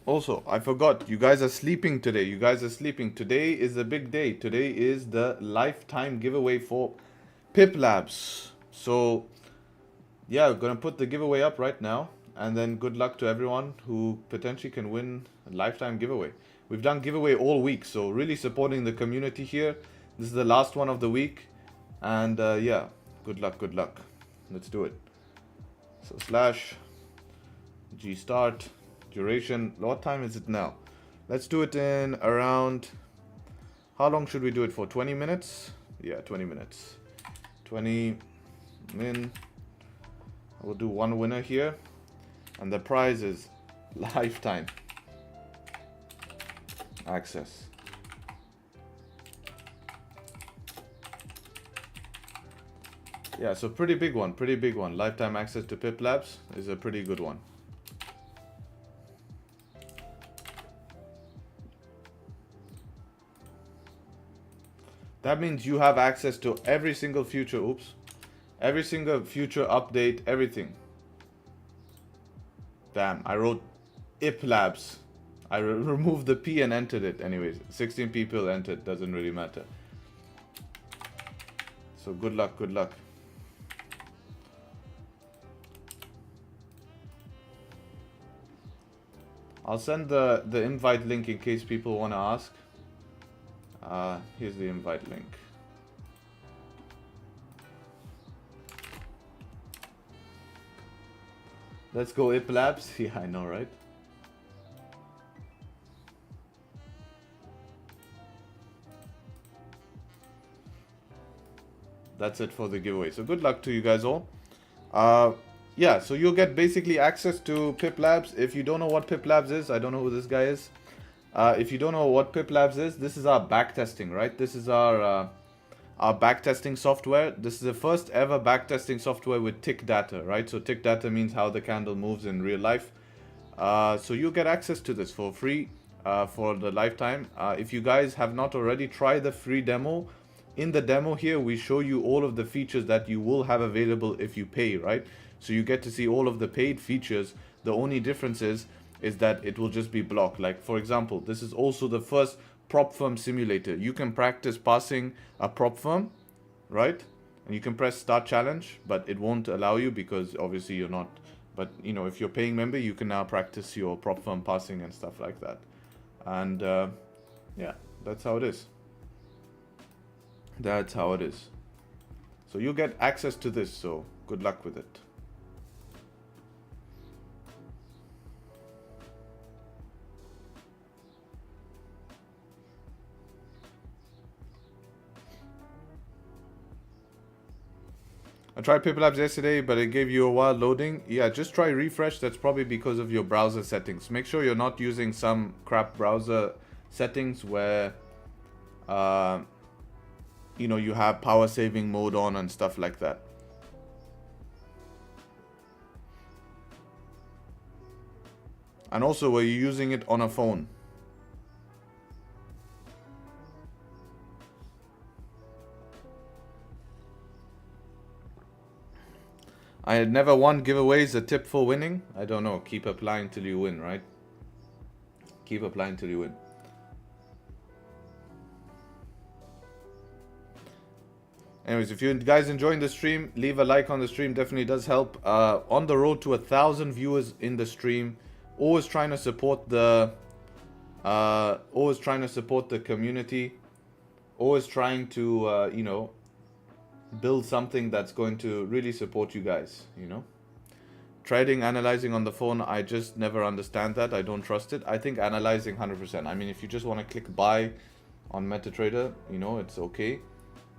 S2: Also, I forgot, you guys are sleeping today. You guys are sleeping. Today is a big day. Today is the lifetime giveaway for Pip Labs. So, yeah, we're going to put the giveaway up right now. And then good luck to everyone who potentially can win a lifetime giveaway. We've done giveaway all week, so really supporting the community here. This is the last one of the week. And yeah, good luck, good luck. Let's do it. So slash G start. Duration, what time is it now? Let's do it in around, how long should we do it for? 20 minutes? Yeah, 20 minutes. 20 min. We'll do one winner here. And the prize is lifetime access. Yeah, so pretty big one, pretty big one. Lifetime access to Pip Labs is a pretty good one. That means you have access to every single future, every single future update, everything. Damn, I wrote IP Labs. I removed the P and entered it. Anyways, 16 people entered, doesn't really matter. So good luck, good luck. I'll send the invite link in case people want to ask. Here's the invite link. Let's go IP Labs. Yeah, I know, right? That's it for the giveaway. So good luck to you guys all. Yeah, so you'll get basically access to Pip Labs. If you don't know what Pip Labs is, I don't know who this guy is. If you don't know what Pip Labs is, this is our backtesting, right? This is our backtesting software. This is the first ever backtesting software with tick data, right? So tick data means how the candle moves in real life. So you get access to this for free for the lifetime. If you guys have not already, try the free demo. In the demo here, we show you all of the features that you will have available if you pay, right? So you get to see all of the paid features. The only difference is that it will just be blocked. Like, for example, this is also the first prop firm simulator. You can practice passing a prop firm, right? And you can press start challenge, but it won't allow you because obviously you're not. But, you know, if you're paying member, you can now practice your prop firm passing and stuff like that. And yeah, that's how it is. That's how it is. So you get access to this, so good luck with it. I tried Pip Labs yesterday, but it gave you a while loading. Yeah, just try refresh. That's probably because of your browser settings. Make sure you're not using some crap browser settings where you know, you have power saving mode on and stuff like that. And also where you're using it on a phone. I had never won giveaways. A tip for winning? I don't know. Keep applying till you win, right? Keep applying till you win. Anyways, if you guys enjoying the stream, leave a like on the stream. Definitely does help. On the road to 1,000 viewers in the stream. Always trying to support the community. Always trying to you know, build something that's going to really support you guys, you know. Trading, analyzing on the phone, I just never understand that. I don't trust it. I think analyzing 100%. I mean, if you just want to click buy on MetaTrader, you know, it's okay.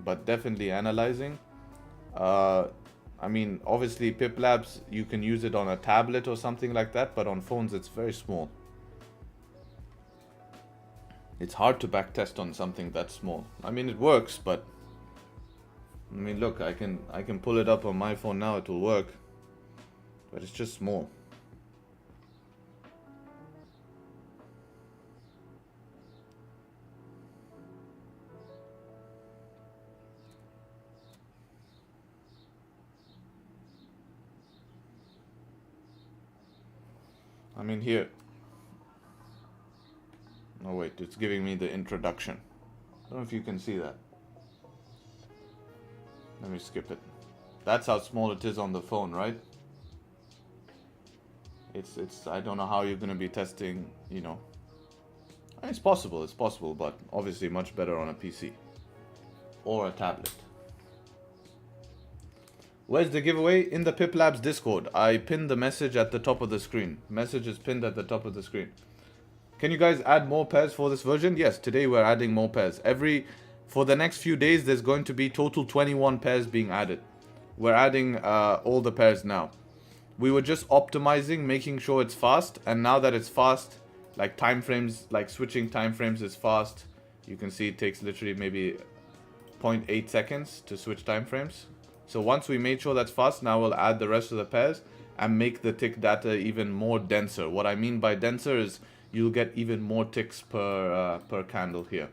S2: But definitely analyzing. I mean, obviously Pip Labs, you can use it on a tablet or something like that, but on phones it's very small. It's hard to backtest on something that small. I mean, it works, but I mean, look, I can pull it up on my phone now, it will work. But it's just small. I mean, here. Oh wait, it's giving me the introduction. I don't know if you can see that. Let me skip it. That's how small it is on the phone, right? It's I don't know how you're gonna be testing, you know. It's possible, but obviously much better on a PC or a tablet. Where's the giveaway? In the Pip Labs Discord. I pinned the message at the top of the screen. Message is pinned at the top of the screen. Can you guys add more pairs for this version? Yes, today we're adding more pairs. For the next few days, there's going to be total 21 pairs being added. We're adding all the pairs now. We were just optimizing, making sure it's fast. And now that it's fast, like time frames, like switching time frames is fast. You can see it takes literally maybe 0.8 seconds to switch time frames. So once we made sure that's fast, now we'll add the rest of the pairs and make the tick data even more denser. What I mean by denser is you'll get even more ticks per candle here.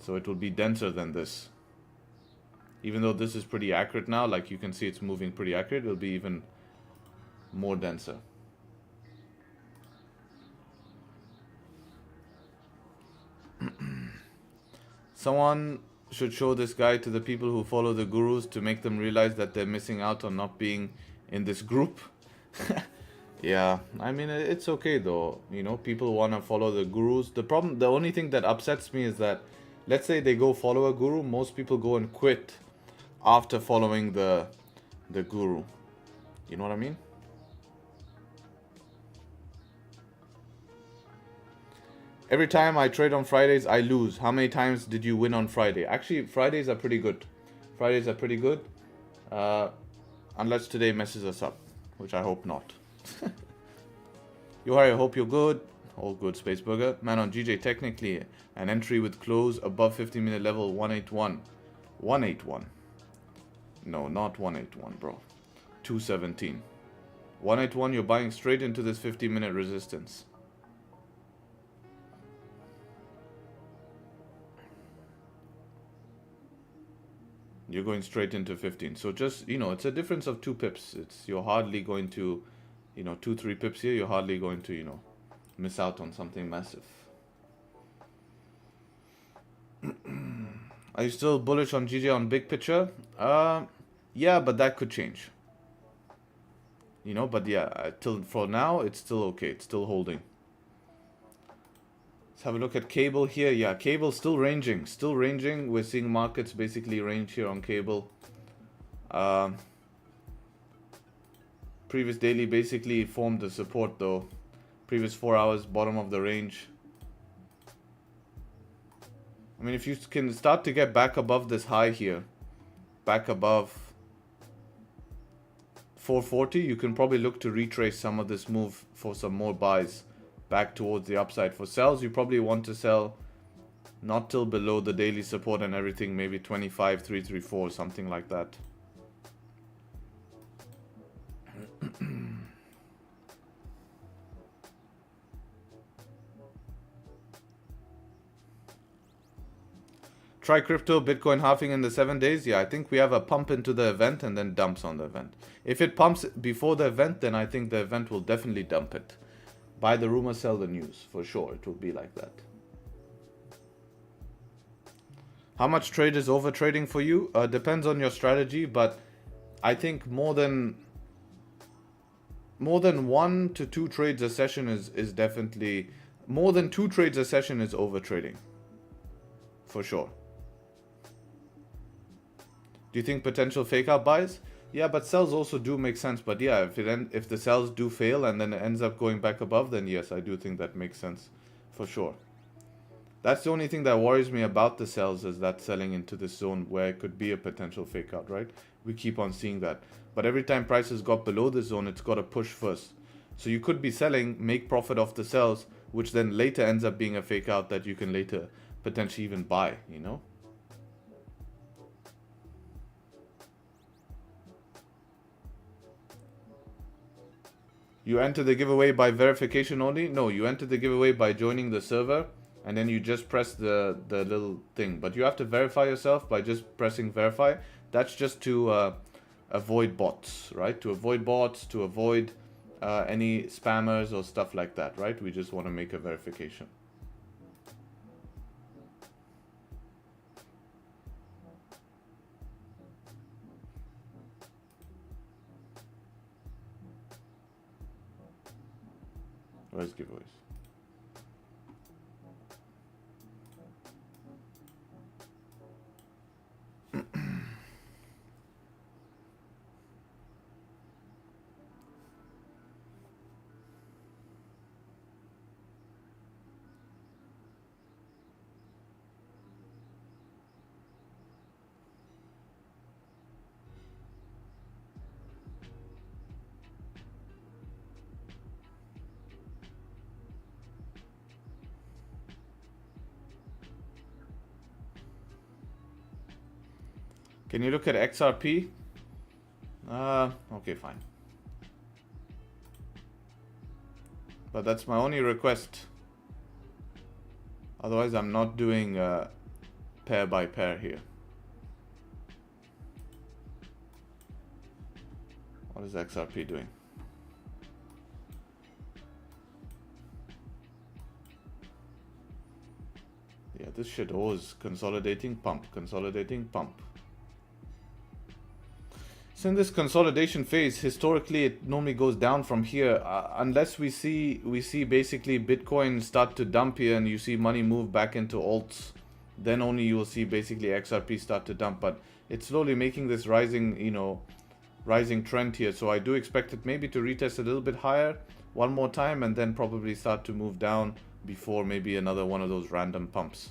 S2: So it will be denser than this. Even though this is pretty accurate now, like you can see it's moving pretty accurate, it'll be even more denser. Someone should show this guy to the people who follow the gurus to make them realize that they're missing out on not being in this group. Yeah, I mean, it's okay though. You know, people want to follow the gurus. The only thing that upsets me is that, let's say they go follow a guru, most people go and quit after following the guru. You know what I mean? Every time I trade on Fridays, I lose. How many times did you win on Friday? Actually, Fridays are pretty good. Fridays are pretty good. Unless today messes us up, which I hope not. Yo, I hope you're good. All good, Spaceburger. Man, on GJ, technically, an entry with close above 50-minute level 181. 181. No, not 181, bro. 217. 181, you're buying straight into this 50-minute resistance. You're going straight into 15. So just, you know, it's a difference of 2 pips. You're hardly going to, you know, 2-3 pips here. You're hardly going to, you know, miss out on something massive. Are you still bullish on GJ on big picture? Yeah, but that could change. You know, but yeah, till for now, it's still okay. It's still holding. Let's have a look at cable here. Yeah, cable still ranging. Still ranging. We're seeing markets basically range here on cable. Previous daily basically formed the support though. Previous 4 hours, bottom of the range. I mean, if you can start to get back above this high here, back above 440, you can probably look to retrace some of this move for some more buys back towards the upside. For sells, you probably want to sell not till below the daily support and everything, maybe 25,334, something like that. Try crypto, Bitcoin halving in the 7 days. Yeah, I think we have a pump into the event and then dumps on the event. If it pumps before the event, then I think the event will definitely dump it. Buy the rumor, sell the news. For sure, it will be like that. How much trade is over trading for you? Depends on your strategy, but I think more than 1 to 2 trades a session is definitely... More than 2 trades a session is over trading. For sure. Do you think potential fake out buys? Yeah, but sells also do make sense. But yeah, if the sells do fail and then it ends up going back above, then yes, I do think that makes sense. For sure. That's the only thing that worries me about the sells, is that selling into this zone where it could be a potential fake out, right? We keep on seeing that. But every time prices got below the zone, it's got to push first. So you could be selling, make profit off the sells, which then later ends up being a fake out that you can later potentially even buy, you know? You enter the giveaway by verification only? No, you enter the giveaway by joining the server, and then you just press the little thing. But you have to verify yourself by just pressing verify. That's just to avoid bots, right? To avoid bots, to avoid any spammers or stuff like that, right? We just want to make a verification. Where's giveaways? Can you look at XRP? Okay, fine. But that's my only request. Otherwise, I'm not doing pair by pair here. What is XRP doing? Yeah, this shit always consolidating, pump, consolidating, pump. So in this consolidation phase, historically, it normally goes down from here, unless we see basically Bitcoin start to dump here and you see money move back into alts, then only you will see basically XRP start to dump. But it's slowly making this rising, you know, rising trend here. So I do expect it maybe to retest a little bit higher one more time and then probably start to move down before maybe another one of those random pumps.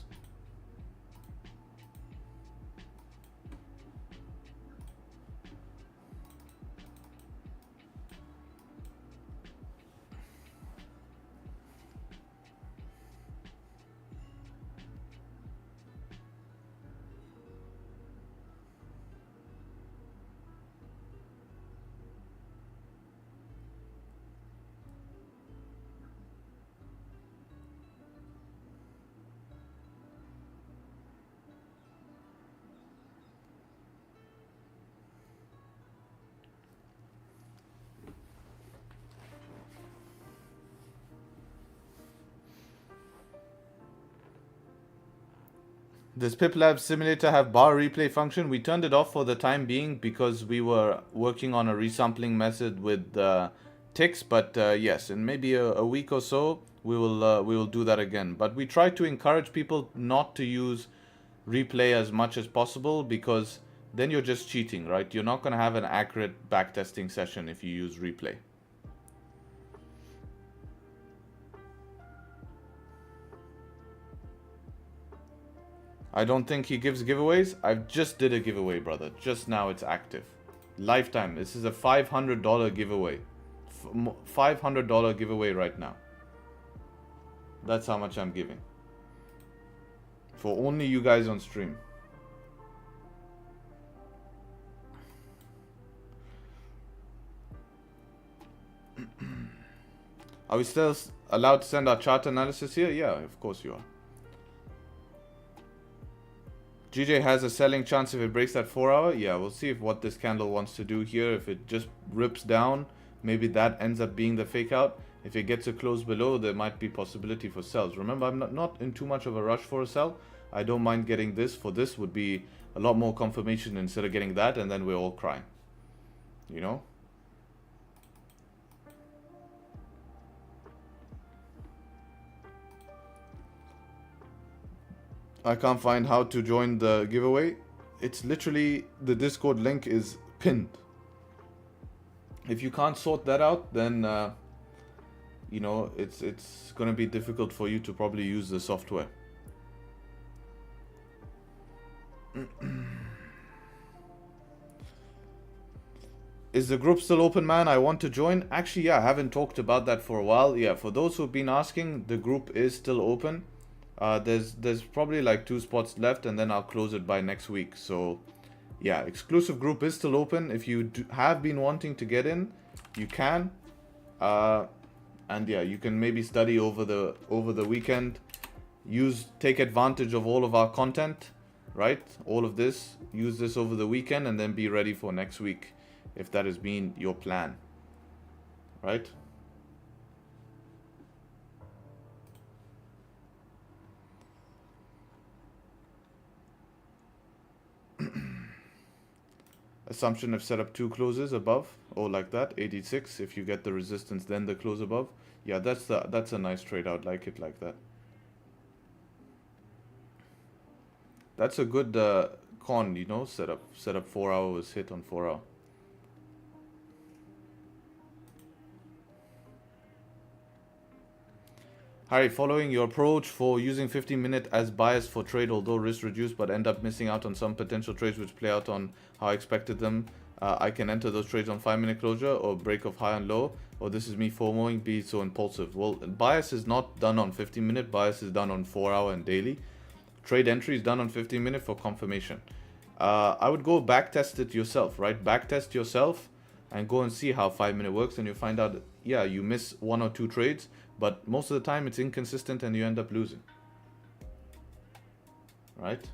S2: Does PipLab simulator have bar replay function? We turned it off for the time being because we were working on a resampling method with ticks. But yes, in maybe a week or so, we will do that again. But we try to encourage people not to use replay as much as possible, because then you're just cheating, right? You're not going to have an accurate backtesting session if you use replay. I don't think he gives giveaways. I just did a giveaway, brother. Just now it's active. Lifetime. This is a $500 giveaway. $500 giveaway right now. That's how much I'm giving. For only you guys on stream. Are we still allowed to send our chart analysis here? Yeah, of course you are. GJ has a selling chance if it breaks that 4 hour. Yeah, we'll see if what this candle wants to do here. If it just rips down, maybe that ends up being the fake out. If it gets a close below, there might be possibility for sells. Remember, I'm not in too much of a rush for a sell. I don't mind getting this. For this would be a lot more confirmation instead of getting that, and then we're all crying. You know? I can't find how to join the giveaway. It's literally, the Discord link is pinned. If you can't sort that out, then you know, it's going to be difficult for you to probably use the software. Is the group still open, man? I want to join. Actually, yeah, I haven't talked about that for a while. Yeah, for those who've been asking, the group is still open. There's probably like 2 spots left, and then I'll close it by next week. So yeah, exclusive group is still open. If you have been wanting to get in, you can. And yeah, you can maybe study over the weekend. Take advantage of all of our content, right? All of this. Use this over the weekend, and then be ready for next week, if that has been your plan, right? Assumption of set up 2 closes above, or like that, 86. If you get the resistance, then the close above. Yeah, that's a nice trade. I'd like it like that. That's a good con, you know, set up 4 hours, hit on 4 hour. Harry, following your approach for using 15-minute as bias for trade, although risk reduced, but end up missing out on some potential trades which play out on how I expected them. I can enter those trades on 5-minute closure or break of high and low, or this is me FOMOing, be so impulsive. Well, bias is not done on 15-minute, bias is done on 4 hour and daily. Trade entry is done on 15-minute for confirmation. I would go backtest it yourself, right? Backtest yourself and go and see how 5-minute works, and you'll find out that, yeah, you miss 1 or 2 trades, but most of the time it's inconsistent and you end up losing, right?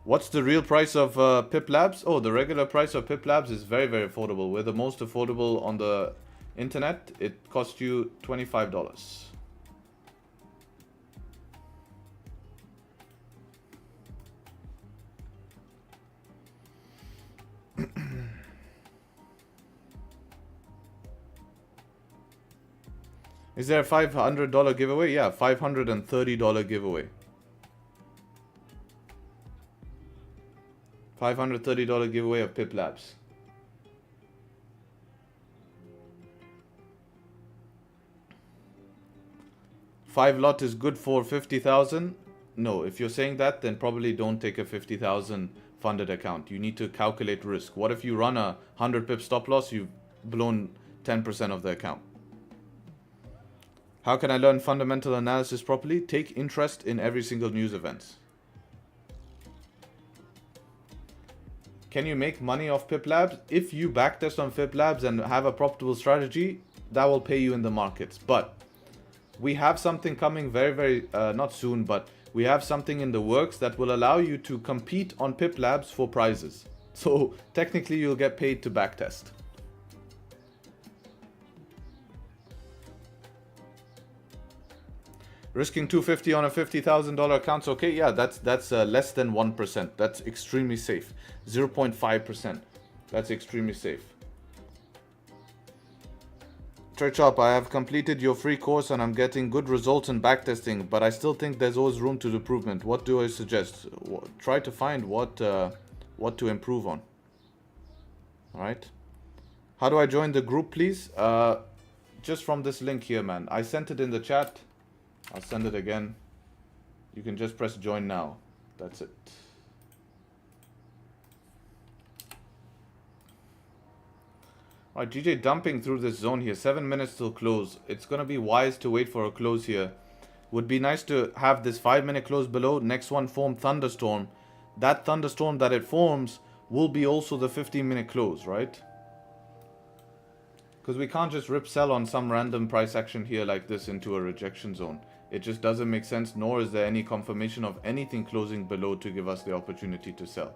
S2: What's the real price of Pip Labs? Oh, the regular price of Pip Labs is very, very affordable. We're the most affordable on the internet. It costs you $25. Is there a $500 giveaway? Yeah, $530 giveaway. $530 giveaway of Pip Labs. Five lot is good for 50,000. No, if you're saying that, then probably don't take a 50,000 funded account. You need to calculate risk. What if you run a 100 pip stop loss? You've blown 10% of the account. How can I learn fundamental analysis properly? Take interest in every single news event. Can you make money off Pip Labs? If you backtest on Pip Labs and have a profitable strategy, that will pay you in the markets. But we have something coming very, very, not soon, but we have something in the works that will allow you to compete on Pip Labs for prizes. So technically you'll get paid to backtest. Risking 250 on a $50,000 account's okay. Yeah, that's less than 1%. That's extremely safe. 0.5%. That's extremely safe. Tradesharpe, I have completed your free course and I'm getting good results in backtesting, but I still think there's always room to improvement. What do I suggest? Try to find what to improve on. All right. How do I join the group, please? Just from this link here, man. I sent it in the chat. I'll send it again. You can just press join now. That's it. Alright, GJ dumping through this zone here. 7 minutes till close. It's going to be wise to wait for a close here. Would be nice to have this 5-minute close below. Next one form thunderstorm. That thunderstorm that it forms will be also the 15-minute close, right? Because we can't just rip sell on some random price action here like this into a rejection zone. It just doesn't make sense, nor is there any confirmation of anything closing below to give us the opportunity to sell.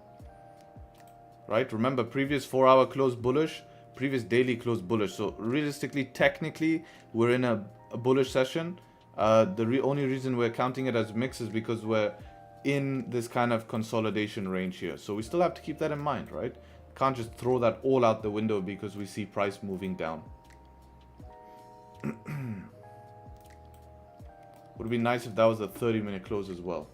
S2: Right? Remember, previous 4-hour close bullish, previous daily close bullish. So realistically, technically, we're in a bullish session. The only reason we're counting it as mix is because we're in this kind of consolidation range here. So we still have to keep that in mind, right? Can't just throw that all out the window because we see price moving down. Would be nice if that was a 30-minute close as well.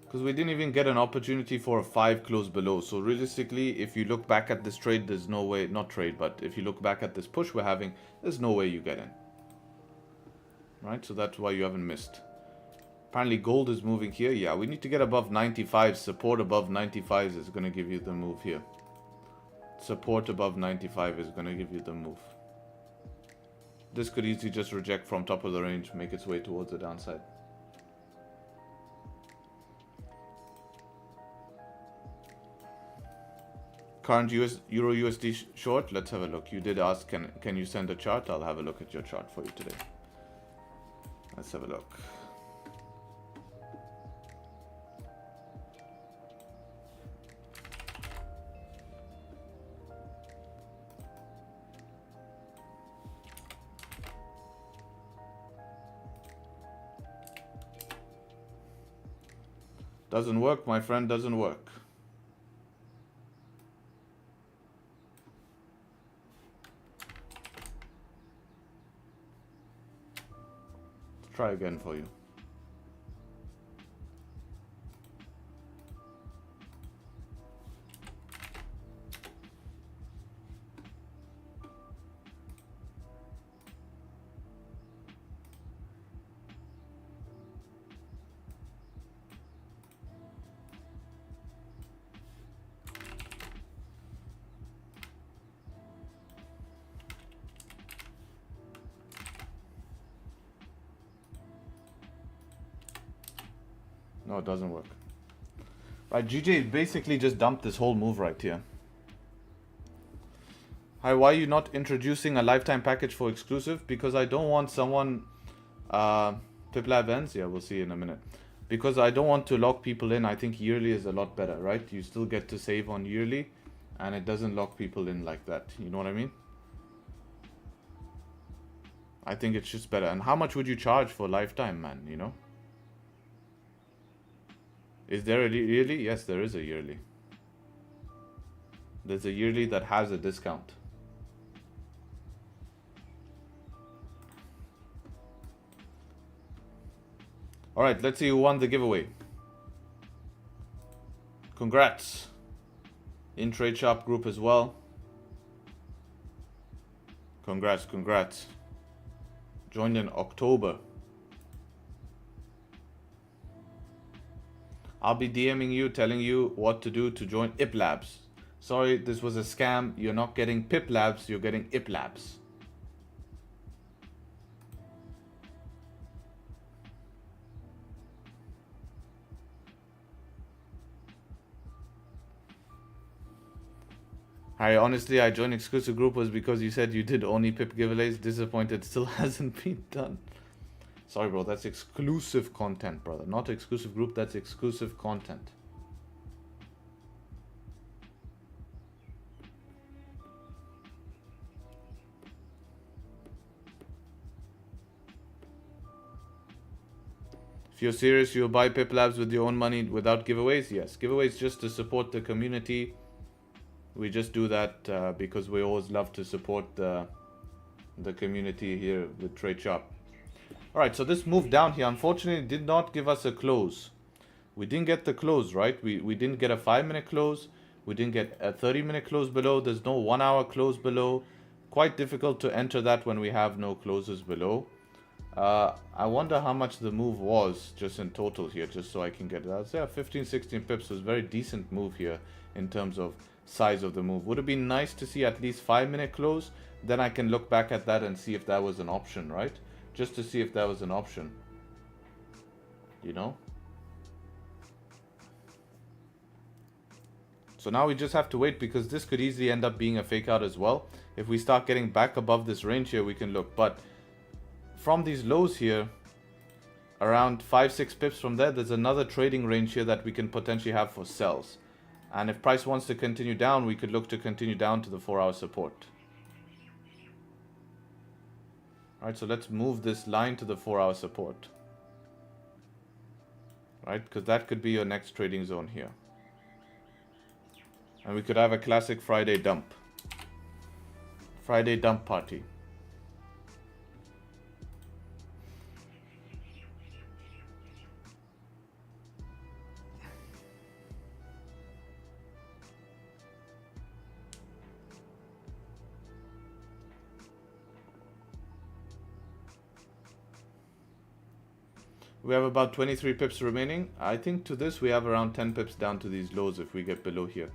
S2: Because we didn't even get an opportunity for a 5 close below. So realistically, if you look back at this trade, there's no way, not trade, but if you look back at this push we're having, there's no way you get in. Right, so that's why you haven't missed. Apparently gold is moving here. Yeah, we need to get above 95. Support above 95 is going to give you the move here. Support above 95 is going to give you the move. This could easily just reject from top of the range, make its way towards the downside. Current Euro USD short, let's have a look. You did ask, can you send a chart? I'll have a look at your chart for you today. Let's have a look. Doesn't work, my friend, doesn't work. Try again for you. No, it doesn't work. Right, GJ basically just dumped this whole move right here. Hi, why are you not introducing a lifetime package for exclusive? Because I don't want someone... Piplab ends? Yeah, we'll see in a minute. Because I don't want to lock people in. I think yearly is a lot better, right? You still get to save on yearly. And it doesn't lock people in like that. You know what I mean? I think it's just better. And how much would you charge for lifetime, man? You know? Is there a yearly? Yes, there is a yearly. There's a yearly that has a discount. Alright, let's see who won the giveaway. Congrats. In Tradesharpe group as well. Congrats, congrats. Joined in October. I'll be DMing you, telling you what to do to join IP Labs. Sorry, this was a scam. You're not getting Pip Labs, you're getting IP Labs. Honestly, I joined exclusive group was because you said you did only Pip giveaways. Disappointed, still hasn't been done. Sorry, bro, that's exclusive content, brother. Not exclusive group, that's exclusive content. If you're serious, you'll buy Pip Labs with your own money without giveaways? Yes, giveaways just to support the community. We just do that because we always love to support the community here with Tradesharpe. Alright, so this move down here unfortunately did not give us a close. We didn't get the close, right? We didn't get a 5-minute close. We didn't get a 30-minute close below. There's no 1-hour close below. Quite difficult to enter that when we have no closes below. I wonder how much the move was just in total here, just so I can get it. I'd say 15-16 pips was a very decent move here in terms of size of the move. Would it be nice to see at least 5-minute close? Then I can look back at that and see if that was an option, right? Just to see if that was an option. You know? So now we just have to wait, because this could easily end up being a fake out as well. If we start getting back above this range here, we can look. But from these lows here, around 5-6 pips from there, there's another trading range here that we can potentially have for sells. And if price wants to continue down, we could look to continue down to the 4-hour support. Alright, so let's move this line to the 4-hour support. Right, because that could be your next trading zone here. And we could have a classic Friday dump. Friday dump party. We have about 23 pips remaining. I think to this we have around 10 pips down to these lows if we get below here.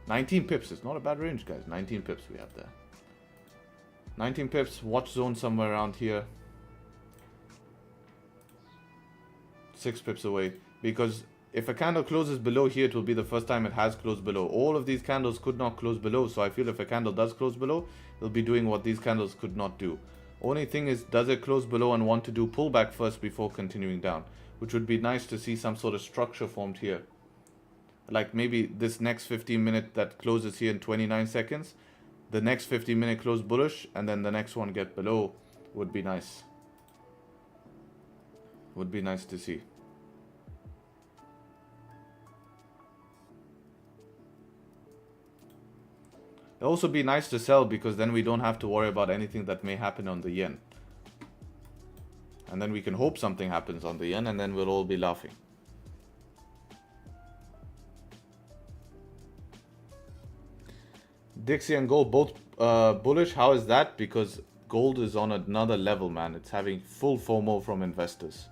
S2: 19 pips, it's not a bad range, guys. 19 pips we have there. 19 pips, watch zone somewhere around here. 6 pips away. Because if a candle closes below here, it will be the first time it has closed below. All of these candles could not close below. So I feel if a candle does close below, it'll be doing what these candles could not do. Only thing is, does it close below and want to do pullback first before continuing down? Which would be nice to see some sort of structure formed here. Like maybe this next 15-minute that closes here in 29 seconds. The next 15-minute close bullish, and then the next one get below would be nice. Would be nice to see. It'll also be nice to sell, because then we don't have to worry about anything that may happen on the yen. And then we can hope something happens on the yen, and then we'll all be laughing. Dixie and gold both bullish. How is that? Because gold is on another level, man. It's having full FOMO from investors.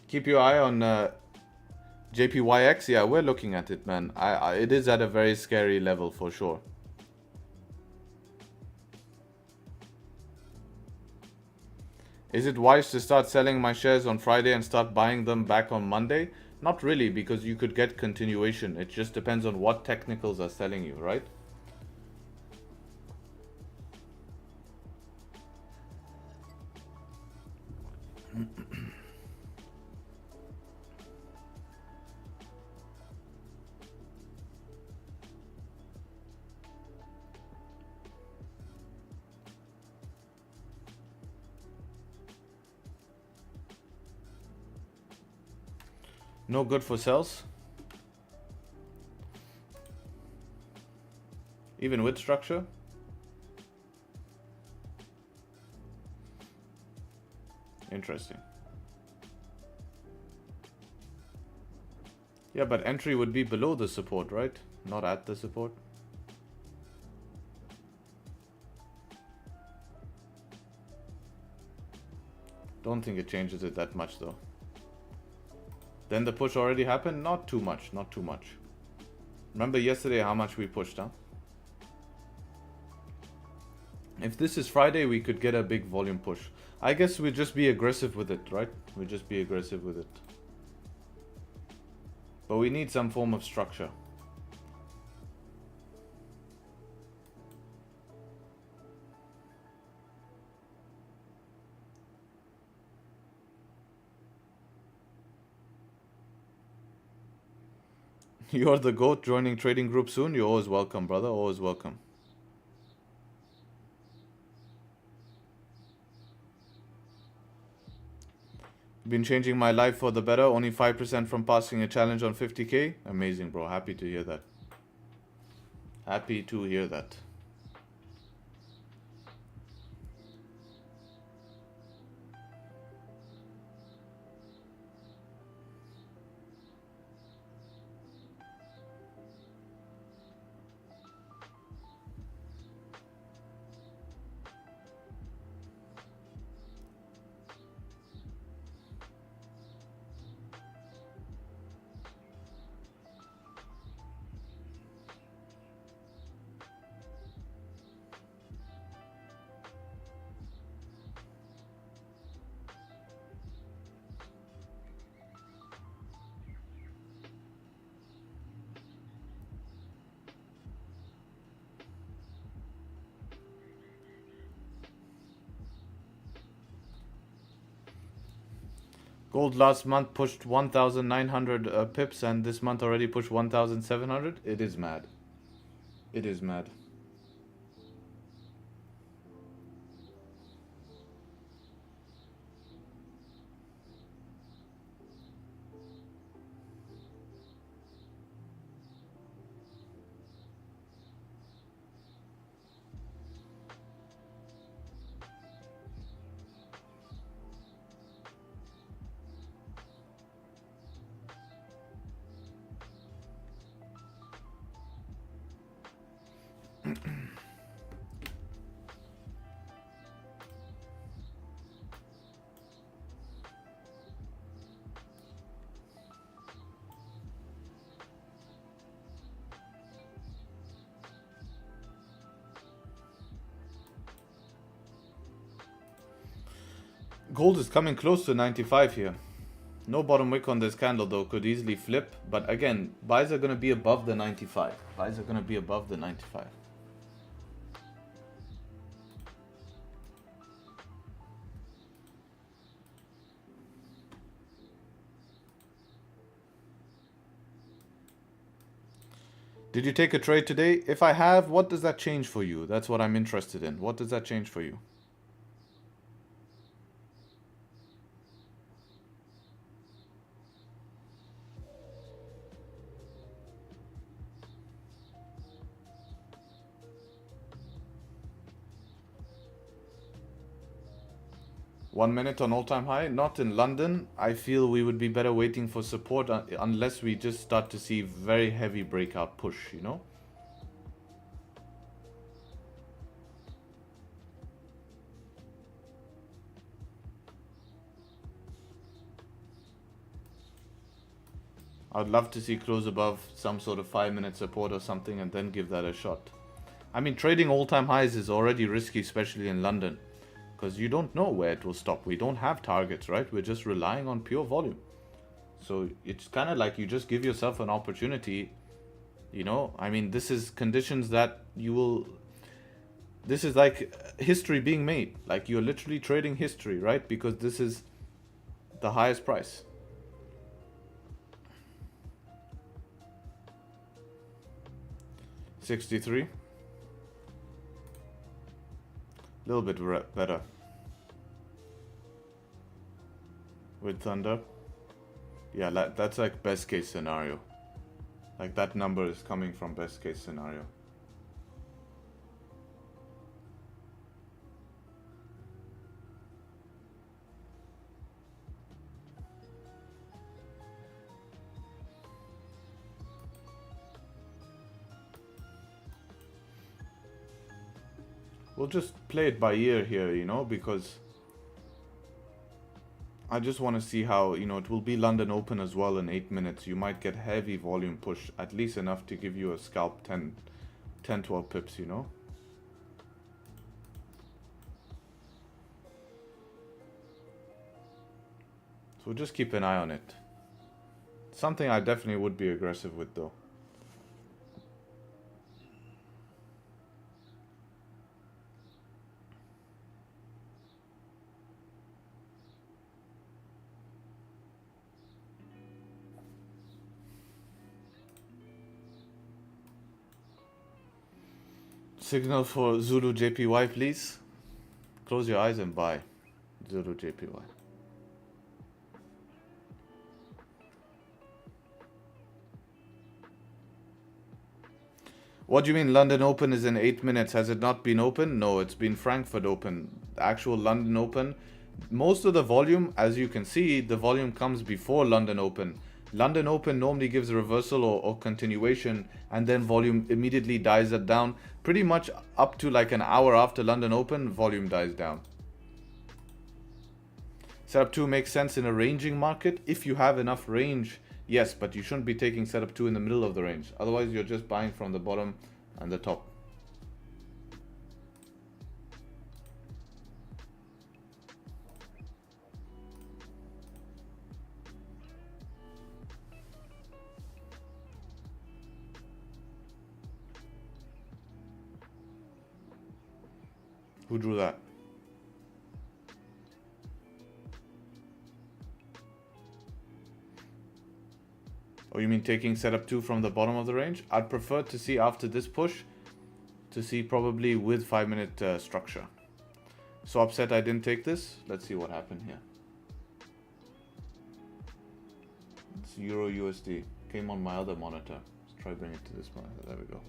S2: Keep your eye on JPYX. Yeah, we're looking at it, man. It is at a very scary level for sure. Is it wise to start selling my shares on Friday and start buying them back on Monday? Not really, because you could get continuation. It just depends on what technicals are selling you, right? No good for sells. Even with structure. Interesting. Yeah, but entry would be below the support, right? Not at the support. Don't think it changes it that much though. Then the push already happened? Not too much, not too much. Remember yesterday how much we pushed, huh? If this is Friday, we could get a big volume push. I guess we'd just be aggressive with it, right? We'd just be aggressive with it. But we need some form of structure. You're the GOAT, joining trading group soon. You're always welcome, brother. Always welcome. Been changing my life for the better. Only 5% from passing a challenge on 50k. Amazing, bro. Happy to hear that. Happy to hear that. Gold last month pushed 1,900 pips, and this month already pushed 1,700. It is mad. It is mad. Gold is coming close to 95 here. No bottom wick on this candle though, could easily flip. But again, buys are going to be above the 95. Buys are going to be above the 95. Did you take a trade today? If I have, what does that change for you? That's what I'm interested in. What does that change for you? One minute on all-time high, not in London. I feel we would be better waiting for support unless we just start to see very heavy breakout push, you know? I'd love to see close above some sort of 5-minute support or something and then give that a shot. I mean, trading all-time highs is already risky, especially in London. Because you don't know where it will stop. We don't have targets, right? We're just relying on pure volume. So it's kind of like you just give yourself an opportunity, you know? I mean, this is conditions that you will... This is like history being made. Like you're literally trading history, right? Because this is the highest price. $63. A little bit better. With Thunder. Yeah, that's like best case scenario. Like that number is coming from best case scenario. We'll just play it by ear here, you know, because I just want to see how, you know, it will be London Open as well in 8 minutes. You might get heavy volume push, at least enough to give you a scalp 10, 12 pips, you know. So just keep an eye on it. Something I definitely would be aggressive with though. Signal for Zulu JPY, please. Close your eyes and buy Zulu JPY. What do you mean London Open is in 8 minutes? Has it not been open? No, it's been Frankfurt Open. The actual London Open. Most of the volume, as you can see, the volume comes before London Open. London Open normally gives a reversal or continuation, and then volume immediately dies it down. Pretty much up to like an hour after London Open, volume dies down. Setup 2 makes sense in a ranging market. If you have enough range, yes, but you shouldn't be taking setup 2 in the middle of the range. Otherwise, you're just buying from the bottom and the top. Who drew that? Oh, you mean taking setup 2 from the bottom of the range? I'd prefer to see after this push, to see probably with 5-minute structure. So upset I didn't take this. Let's see what happened here. It's Euro USD. Came on my other monitor. Let's try bring it to this monitor. There we go.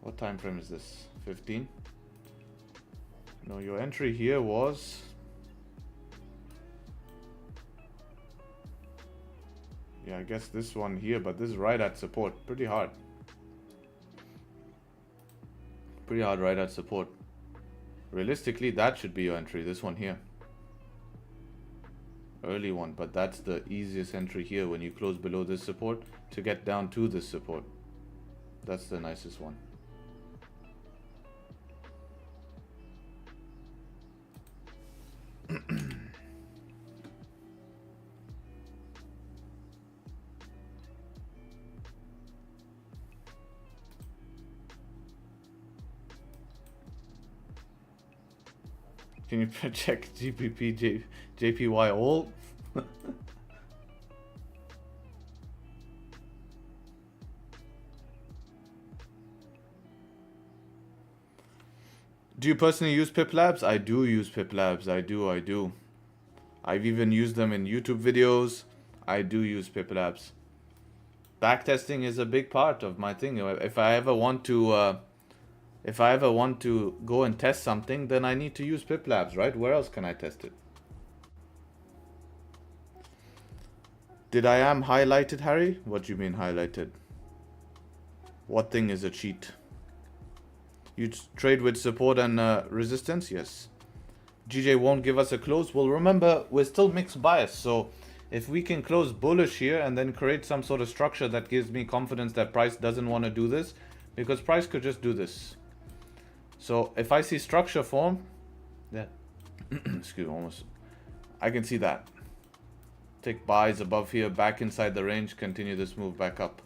S2: What time frame is this? 15? No, your entry here was... Yeah, I guess this one here, but this is right at support. Pretty hard. Pretty hard right at support. Realistically, that should be your entry. This one here. Early one, but that's the easiest entry here when you close below this support to get down to this support. That's the nicest one. Can you check Gbpjpy all? Do you personally use Pip Labs? I do use Pip Labs. I do. I've even used them in YouTube videos. I do use Pip Labs. Backtesting is a big part of my thing. If I ever want to go and test something, then I need to use Pip Labs, right? Where else can I test it? Did I am highlighted, Harry? What do you mean highlighted? What thing is a cheat? You trade with support and resistance? Yes. GJ won't give us a close. Well, remember, we're still mixed bias. So if we can close bullish here and then create some sort of structure that gives me confidence that price doesn't want to do this, because price could just do this. So if I see structure form, yeah, excuse me, almost, I can see that. Take buys above here, back inside the range, continue this move back up.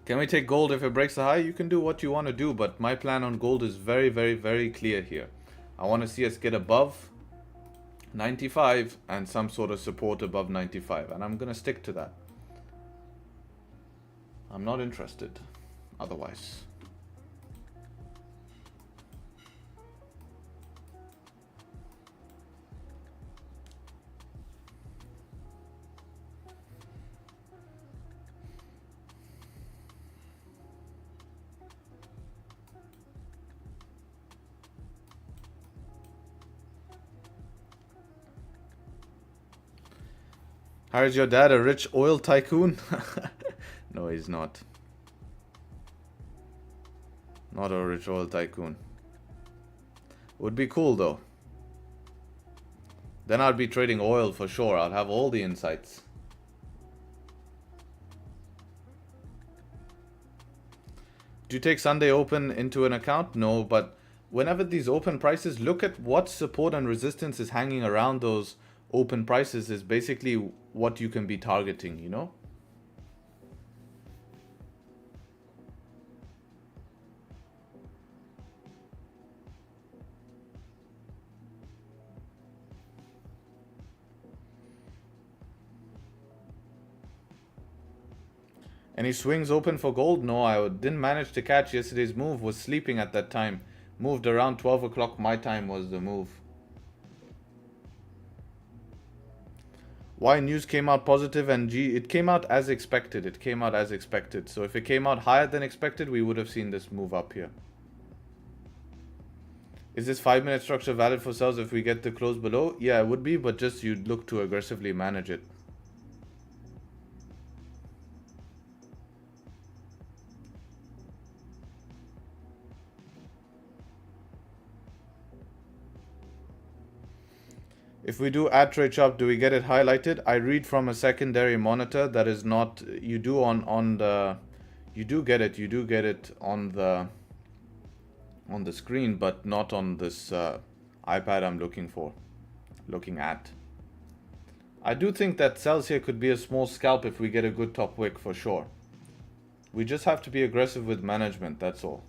S2: Can we take gold if it breaks the high? You can do what you want to do, but my plan on gold is very, very, very clear here. I want to see us get above 95 and some sort of support above 95, and I'm going to stick to that. I'm not interested otherwise. How is your dad, a rich oil tycoon? No, he's not. Not a rich oil tycoon. Would be cool though. Then I'd be trading oil for sure. I'd have all the insights. Do you take Sunday open into an account? No, but whenever these open prices, look at what support and resistance is hanging around those open prices is basically what you can be targeting, you know? Any swings open for gold? No, I didn't manage to catch yesterday's move. Was sleeping at that time. Moved around 12 o'clock my time was the move. Why news came out positive and it came out as expected. It came out as expected. So if it came out higher than expected, we would have seen this move up here. Is this 5-minute structure valid for sales if we get the close below? Yeah, it would be, but just you'd look to aggressively manage it. If we do add Tradesharpe, do we get it highlighted? I read from a secondary monitor that is not, you do on the, you do get it on the screen, but not on this iPad I'm looking for. looking at. I do think that sells here could be a small scalp if we get a good top wick for sure. We just have to be aggressive with management, that's all.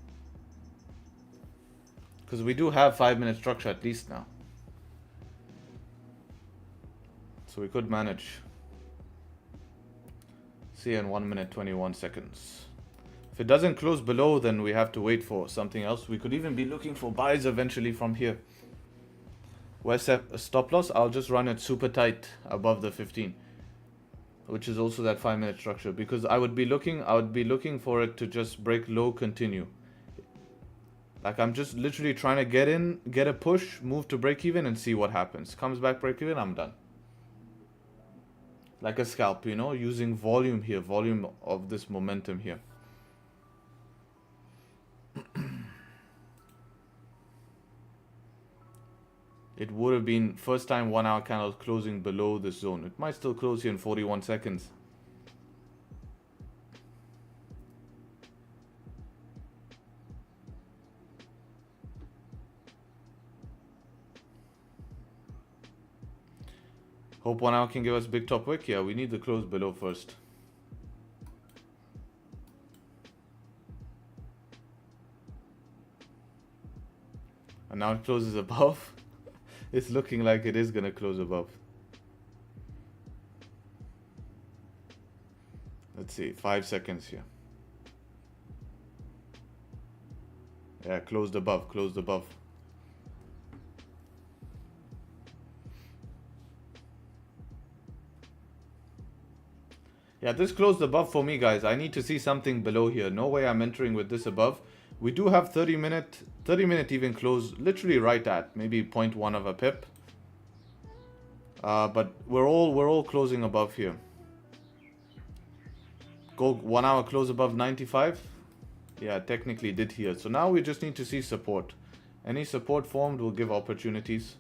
S2: Because we do have 5-minute structure at least now. So we could manage. See you in 1 minute 21 seconds. If it doesn't close below, then we have to wait for something else. We could even be looking for buys eventually from here. Where's a stop loss? I'll just run it super tight above the 15. Which is also that 5-minute structure. Because I would be looking for it to just break low, continue. Like I'm just literally trying to get in, get a push, move to break even and see what happens. Comes back break even, I'm done. Like a scalp, you know, using volume here, volume of this momentum here. It would have been first time 1 hour candle closing below this zone. It might still close here in 41 seconds. Hope 1 hour can give us big top wick. Yeah, we need the close below first. And now it closes above. It's looking like it is going to close above. Let's see, 5 seconds here. Yeah, closed above, closed above. Yeah, this closed above for me, guys. I need to see something below here. No way I'm entering with this above. We do have 30 minute even close literally right at maybe 0.1 of a pip. But we're all closing above here. Go 1 hour close above 95. Yeah, technically did here. So now we just need to see support. Any support formed will give opportunities.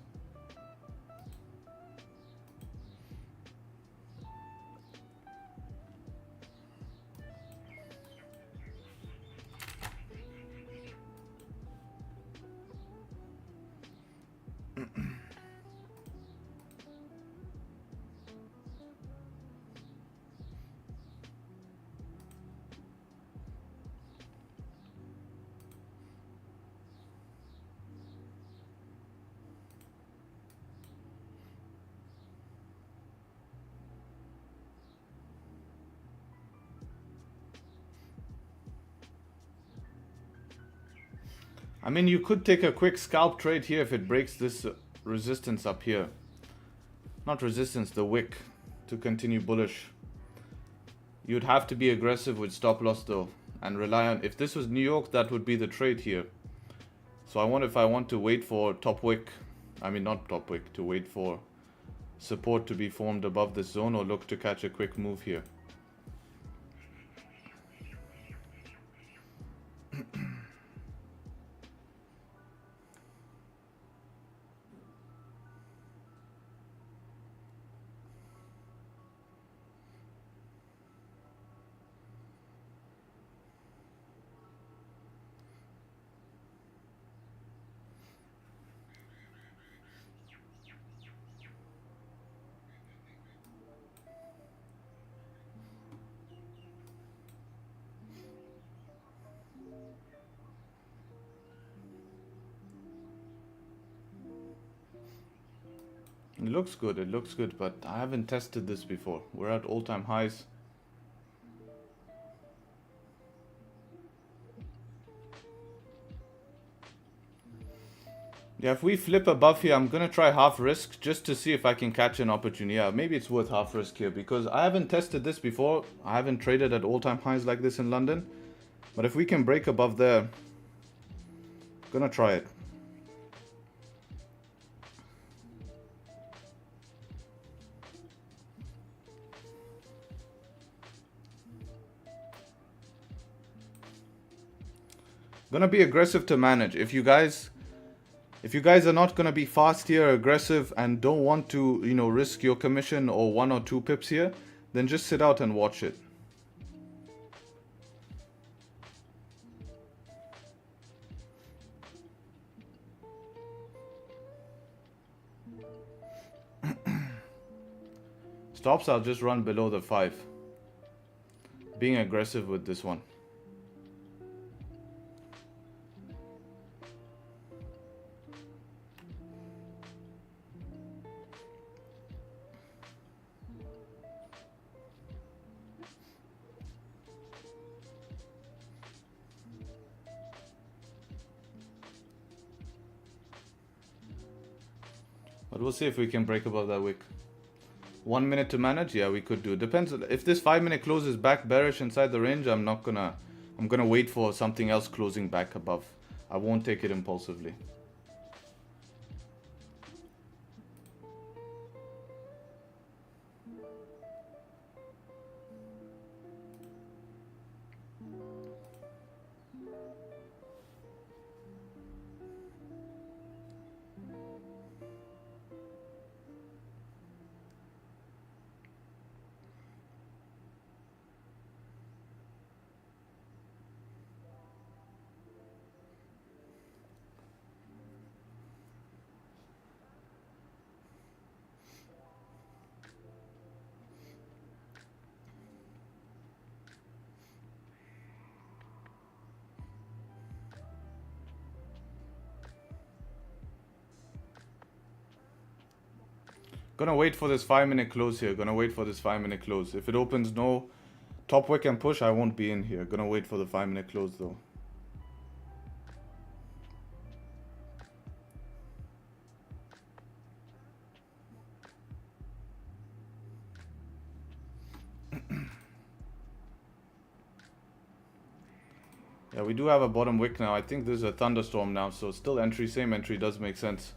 S2: I mean, you could take a quick scalp trade here if it breaks this resistance up here. Not resistance, the wick to continue bullish. You'd have to be aggressive with stop loss though and rely on, if this was New York, that would be the trade here. So I wonder if I want to wait for top wick, I mean not top wick, to wait for support to be formed above this zone or look to catch a quick move here. It looks good, but I haven't tested this before. We're at all-time highs. Yeah, if we flip above here, I'm gonna try half risk just to see if I can catch an opportunity. Yeah, maybe it's worth half risk here because I haven't tested this before. I haven't traded at all-time highs like this in London. But if we can break above there, I'm gonna try it. Gonna be aggressive to manage. If you guys are not gonna be fast here, aggressive, and don't want to, you know, risk your commission or 1 or 2 pips here, then just sit out and watch it. Stops, I'll just run below the 5. Being aggressive with this one. But we'll see if we can break above that wick. 1 minute to manage? Yeah, we could do. Depends. If this 5 minute closes back bearish inside the range, I'm gonna wait for something else closing back above. I won't take it impulsively. Gonna wait for this 5 minute close here. Gonna wait for this 5 minute close. If it opens no top wick and push, I won't be in here. Gonna wait for the 5 minute close though. Yeah, we do have a bottom wick now. I think there's a thunderstorm now, so still entry, same entry does make sense.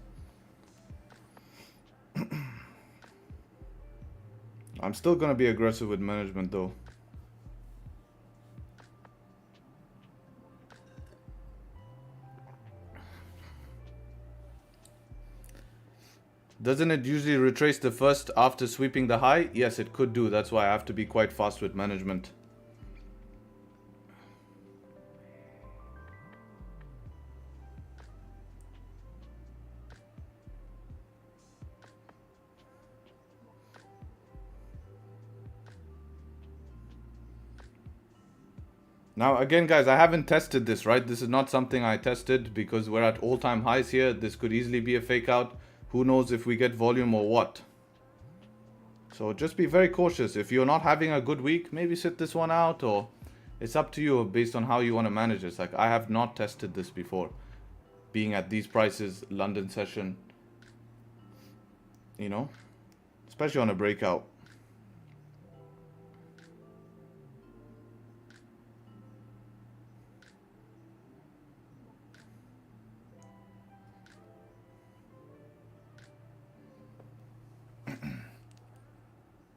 S2: I'm still gonna be aggressive with management though. Doesn't it usually retrace the first after sweeping the high? Yes, it could do. That's why I have to be quite fast with management. Now, again, guys, I haven't tested this, right? This is not something I tested because we're at all-time highs here. This could easily be a fake out. Who knows if we get volume or what? So just be very cautious. If you're not having a good week, maybe sit this one out, or it's up to you based on how you want to manage this. Like, I have not tested this before. Being at these prices, London session, you know, especially on a breakout.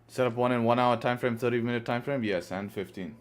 S2: Set up one in 1 hour time frame, 30-minute time frame, yes, and 15.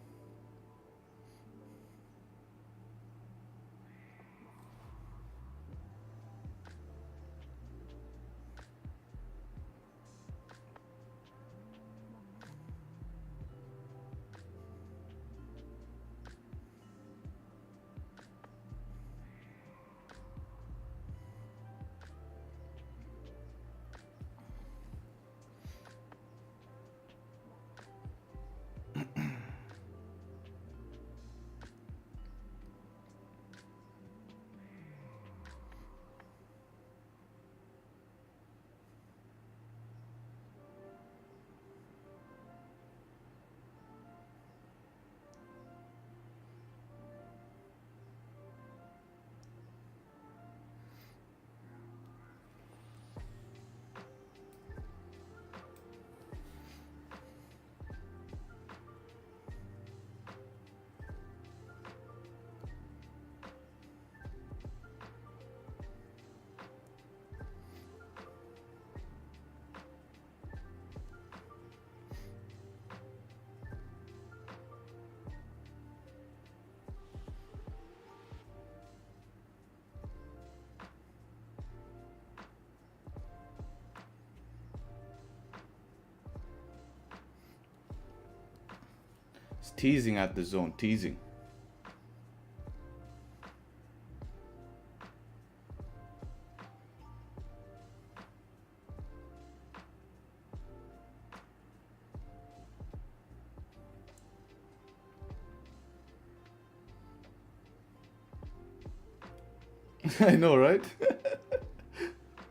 S2: It's teasing at the zone, teasing. I know, right?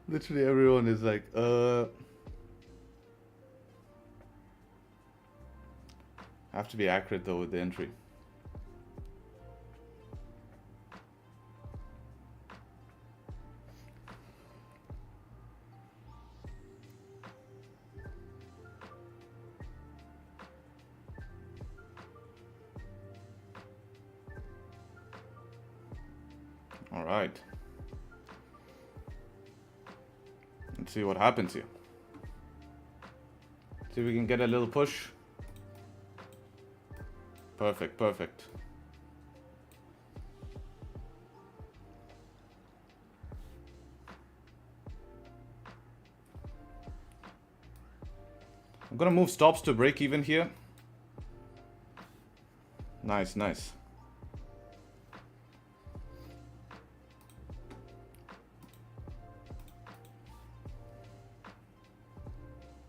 S2: Literally everyone is like, have to be accurate though with the entry. All right. Let's see what happens here. See if we can get a little push. Perfect, perfect. I'm gonna move stops to break even here. Nice, nice.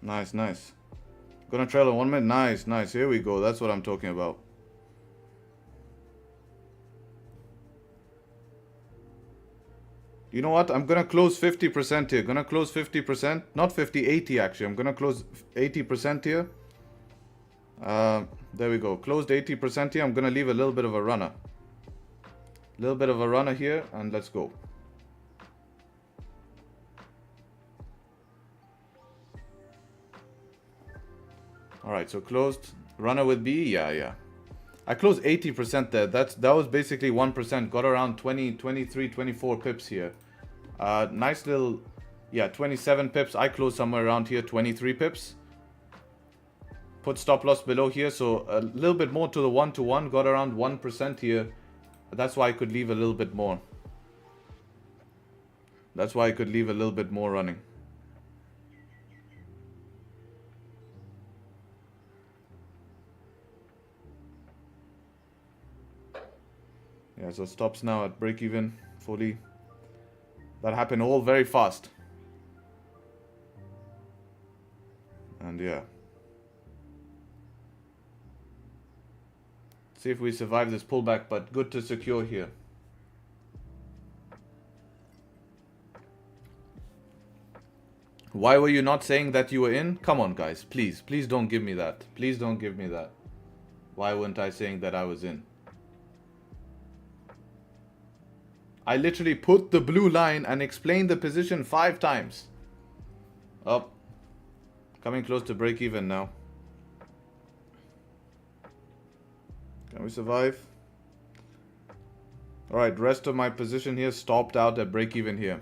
S2: Nice, nice. Gonna trail in 1 minute. Nice, nice. Here we go. That's what I'm talking about. You know what? I'm gonna close 50% here. Gonna close 50%. Not 50, 80 actually. I'm gonna close 80% here. There we go. Closed 80% here. I'm gonna leave a little bit of a runner. A little bit of a runner here, and let's go. Alright, so closed. Runner with B? Yeah, yeah. I closed 80% there. That was basically 1%. Got around 20, 23, 24 pips here. Nice little, yeah, 27 pips. I closed somewhere around here, 23 pips. Put stop loss below here, so a little bit more to the 1-to-1. Got around 1% here. That's why I could leave a little bit more. That's why I could leave a little bit more running. Yeah, so stops now at break even fully. That happened all very fast. And yeah. See if we survive this pullback, but good to secure here. Why were you not saying that you were in? Come on, guys. Please, please don't give me that. Please don't give me that. Why weren't I saying that I was in? I literally put the blue line and explained the position 5 times. Up. Coming close to break even now. Can we survive? Alright, rest of my position here stopped out at break even here.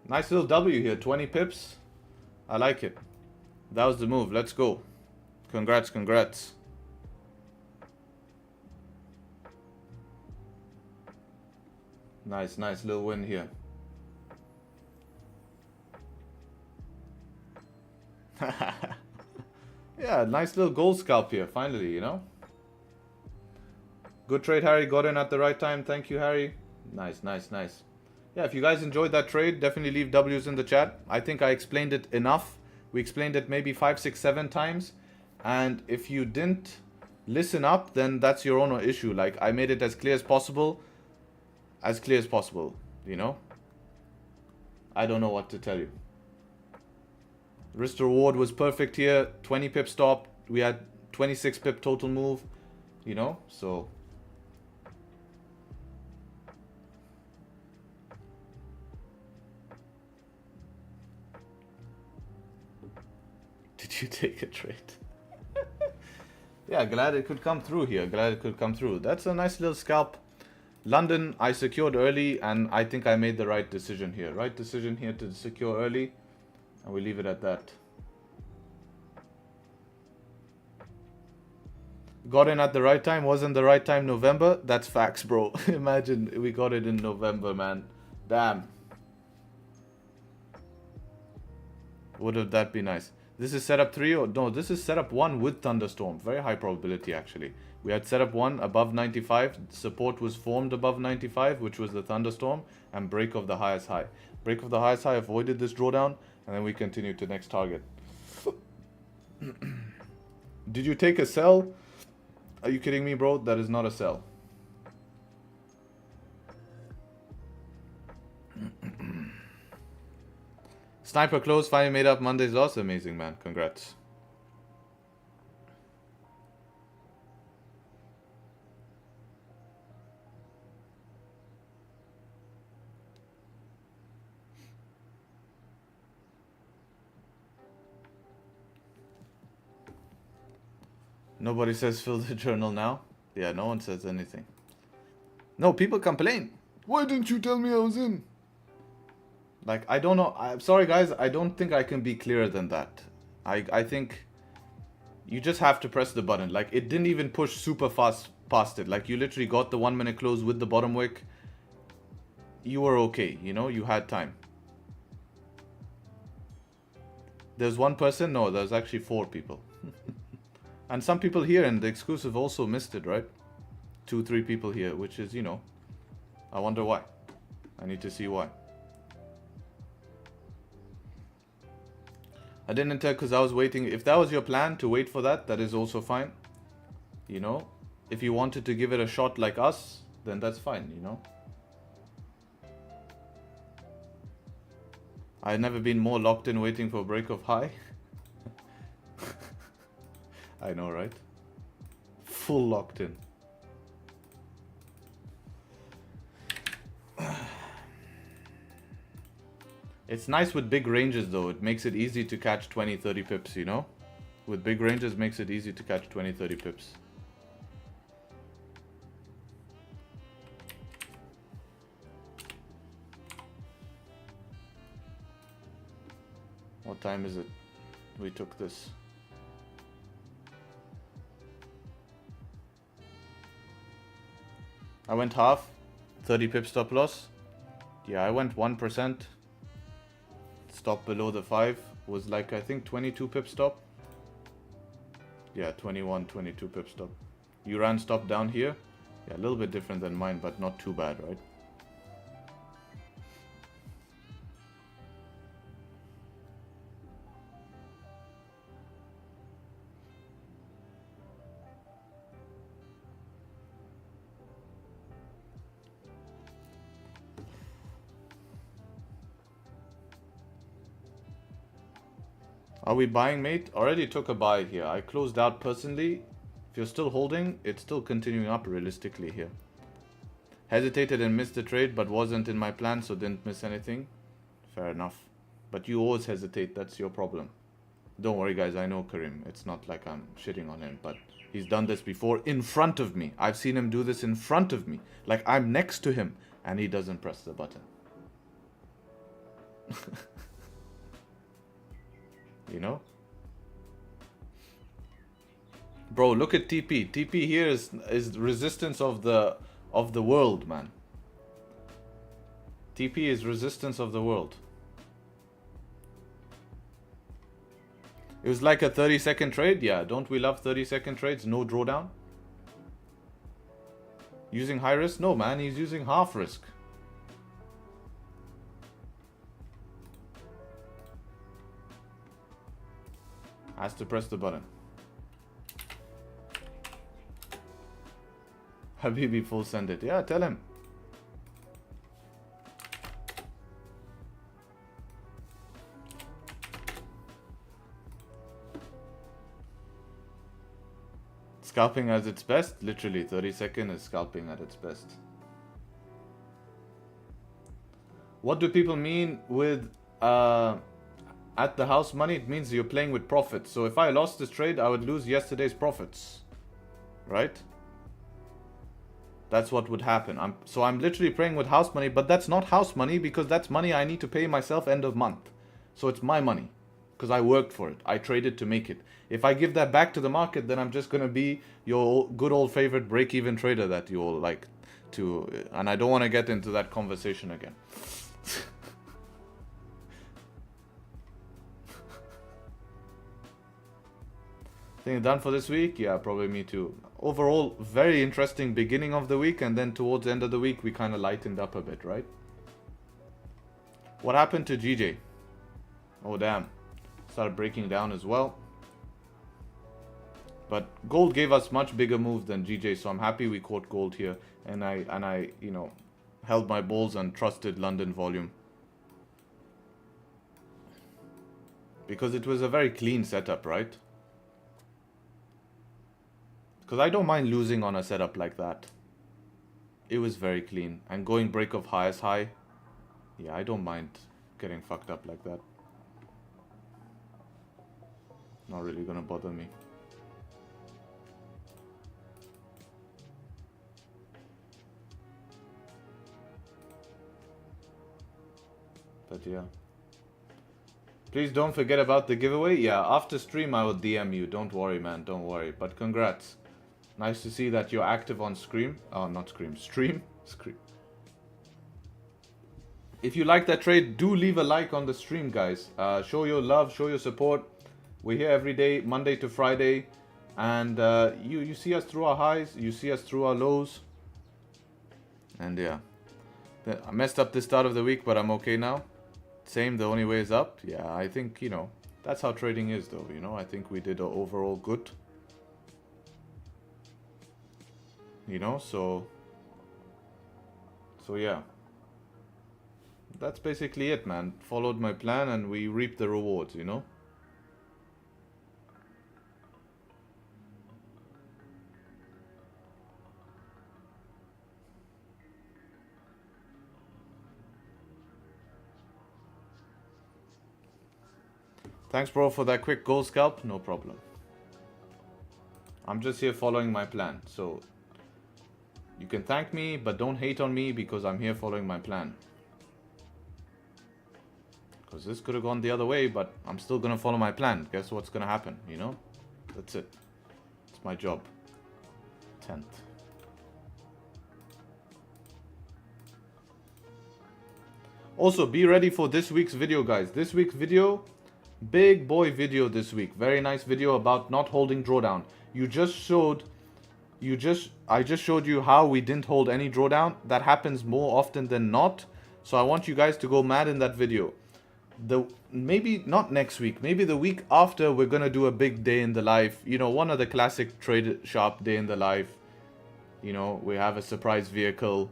S2: Nice little W here, 20 pips. I like it. That was the move. Let's go. Congrats, congrats. Nice, nice little win here. Yeah, nice little gold scalp here, finally, you know. Good trade, Harry. Got in at the right time. Thank you, Harry. Nice, nice, nice. Yeah, if you guys enjoyed that trade, definitely leave W's in the chat. I think I explained it enough. We explained it maybe 5, 6, 7 times. And if you didn't listen up, then that's your own issue. Like, I made it as clear as possible. As clear as possible, you know. I don't know what to tell you. Risk to reward was perfect here. 20 pip stop. We had 26 pip total move, you know, so. Did you take a trade? Yeah, glad it could come through here. Glad it could come through. That's a nice little scalp. London, I secured early, and I think I made the right decision here. Right decision here to secure early, and we leave it at that. Got in at the right time. Wasn't the right time November? That's facts, bro. Imagine we got it in November, man. Damn. Wouldn't that be nice? This is setup 3 or no, this is setup 1 with thunderstorm. Very high probability actually. We had setup 1 above 95. Support was formed above 95, which was the thunderstorm, and break of the highest high. Break of the highest high avoided this drawdown, and then we continue to next target. Did you take a sell? Are you kidding me, bro? That is not a sell. Sniper close, finally made up Monday's loss. Amazing, man. Congrats. Nobody says fill the journal now. Yeah, no one says anything. No, people complain. Why didn't you tell me I was in? Like, I don't know. I'm sorry, guys. I don't think I can be clearer than that. I think you just have to press the button. Like, it didn't even push super fast past it. Like, you literally got the 1 minute close with the bottom wick. You were okay, you know? You had time. There's one person? No, there's actually 4 people. And some people here in the exclusive also missed it, right? 2, 3 people here, which is, you know, I wonder why. I need to see why. I didn't enter because I was waiting. If that was your plan to wait for that, that is also fine. You know, if you wanted to give it a shot like us, then that's fine, you know. I've never been more locked in waiting for a break of high. I know, right? Full locked in. It's nice with big ranges though. It makes it easy to catch 20-30 pips, you know? With big ranges makes it easy to catch 20-30 pips. What time is it? We took this. I went half, 30 pip stop loss. Yeah, I went 1%. Stop below the 5 was like, I think 22 pip stop. Yeah, 21, 22 pip stop. You ran stop down here. Yeah, a little bit different than mine, but not too bad, right? Are we buying, mate? Already took a buy here. I closed out personally. If you're still holding, it's still continuing up realistically here. Hesitated and missed the trade, but wasn't in my plan, so didn't miss anything. Fair enough. But you always hesitate. That's your problem. Don't worry, guys. I know Karim. It's not like I'm shitting on him, but he's done this before in front of me. I've seen him do this in front of me. Like, I'm next to him, and he doesn't press the button. You know? Bro, look at TP. TP here is resistance of the world, man. TP is resistance of the world. It was like a 30-second trade. Yeah, don't we love 30-second trades? No drawdown. Using high risk? No, man. He's using half risk. Has to press the button. Habibi, full send it. Yeah, tell him. Scalping at its best? Literally, 30-second is scalping at its best. What do people mean with at the house money? It means you're playing with profits. So if I lost this trade, I would lose yesterday's profits. Right? That's what would happen. I'm literally playing with house money, but that's not house money because that's money I need to pay myself end of month. So it's my money because I worked for it. I traded to make it. If I give that back to the market, then I'm just going to be your good old favorite break-even trader that you all like to. And I don't want to get into that conversation again. Think done for this week? Yeah, probably me too. Overall, very interesting beginning of the week, and then towards the end of the week, we kind of lightened up a bit, right? What happened to GJ? Oh, damn. Started breaking down as well. But gold gave us much bigger move than GJ, so I'm happy we caught gold here. And I, you know, held my balls and trusted London volume. because it was a very clean setup, right? Because I don't mind losing on a setup like that. It was very clean. And going break of highest high, yeah, I don't mind getting fucked up like that. Not really gonna bother me. But yeah. Please don't forget about the giveaway. Yeah, after stream I will DM you. Don't worry, man. Don't worry. But congrats. Nice to see that you're active on Scream. Oh, not Scream. Stream. Scream. If you like that trade, do leave a like on the stream, guys. Show your love, show your support. We're here every day, Monday to Friday. And you see us through our highs. You see us through our lows. And yeah. I messed up the start of the week, but I'm okay now. Same, the only way is up. Yeah, I think, you know, that's how trading is though, you know. I think we did overall good. You know, so yeah. That's basically it, man. Followed my plan and we reaped the rewards, you know. Thanks, bro, for that quick gold scalp. No problem. I'm just here following my plan. So you can thank me, but don't hate on me because I'm here following my plan. Because this could have gone the other way, but I'm still going to follow my plan. Guess what's going to happen, you know? That's it. It's my job. 10th. Also, be ready for this week's video, guys. This week's video, big boy video this week. Very nice video about not holding drawdown. I just showed you how we didn't hold any drawdown. That happens more often than not. So I want you guys to go mad in that video. Maybe not next week, maybe the week after, we're gonna do a big day in the life. You know, one of the classic Tradesharpe day in the life. You know, we have a surprise vehicle.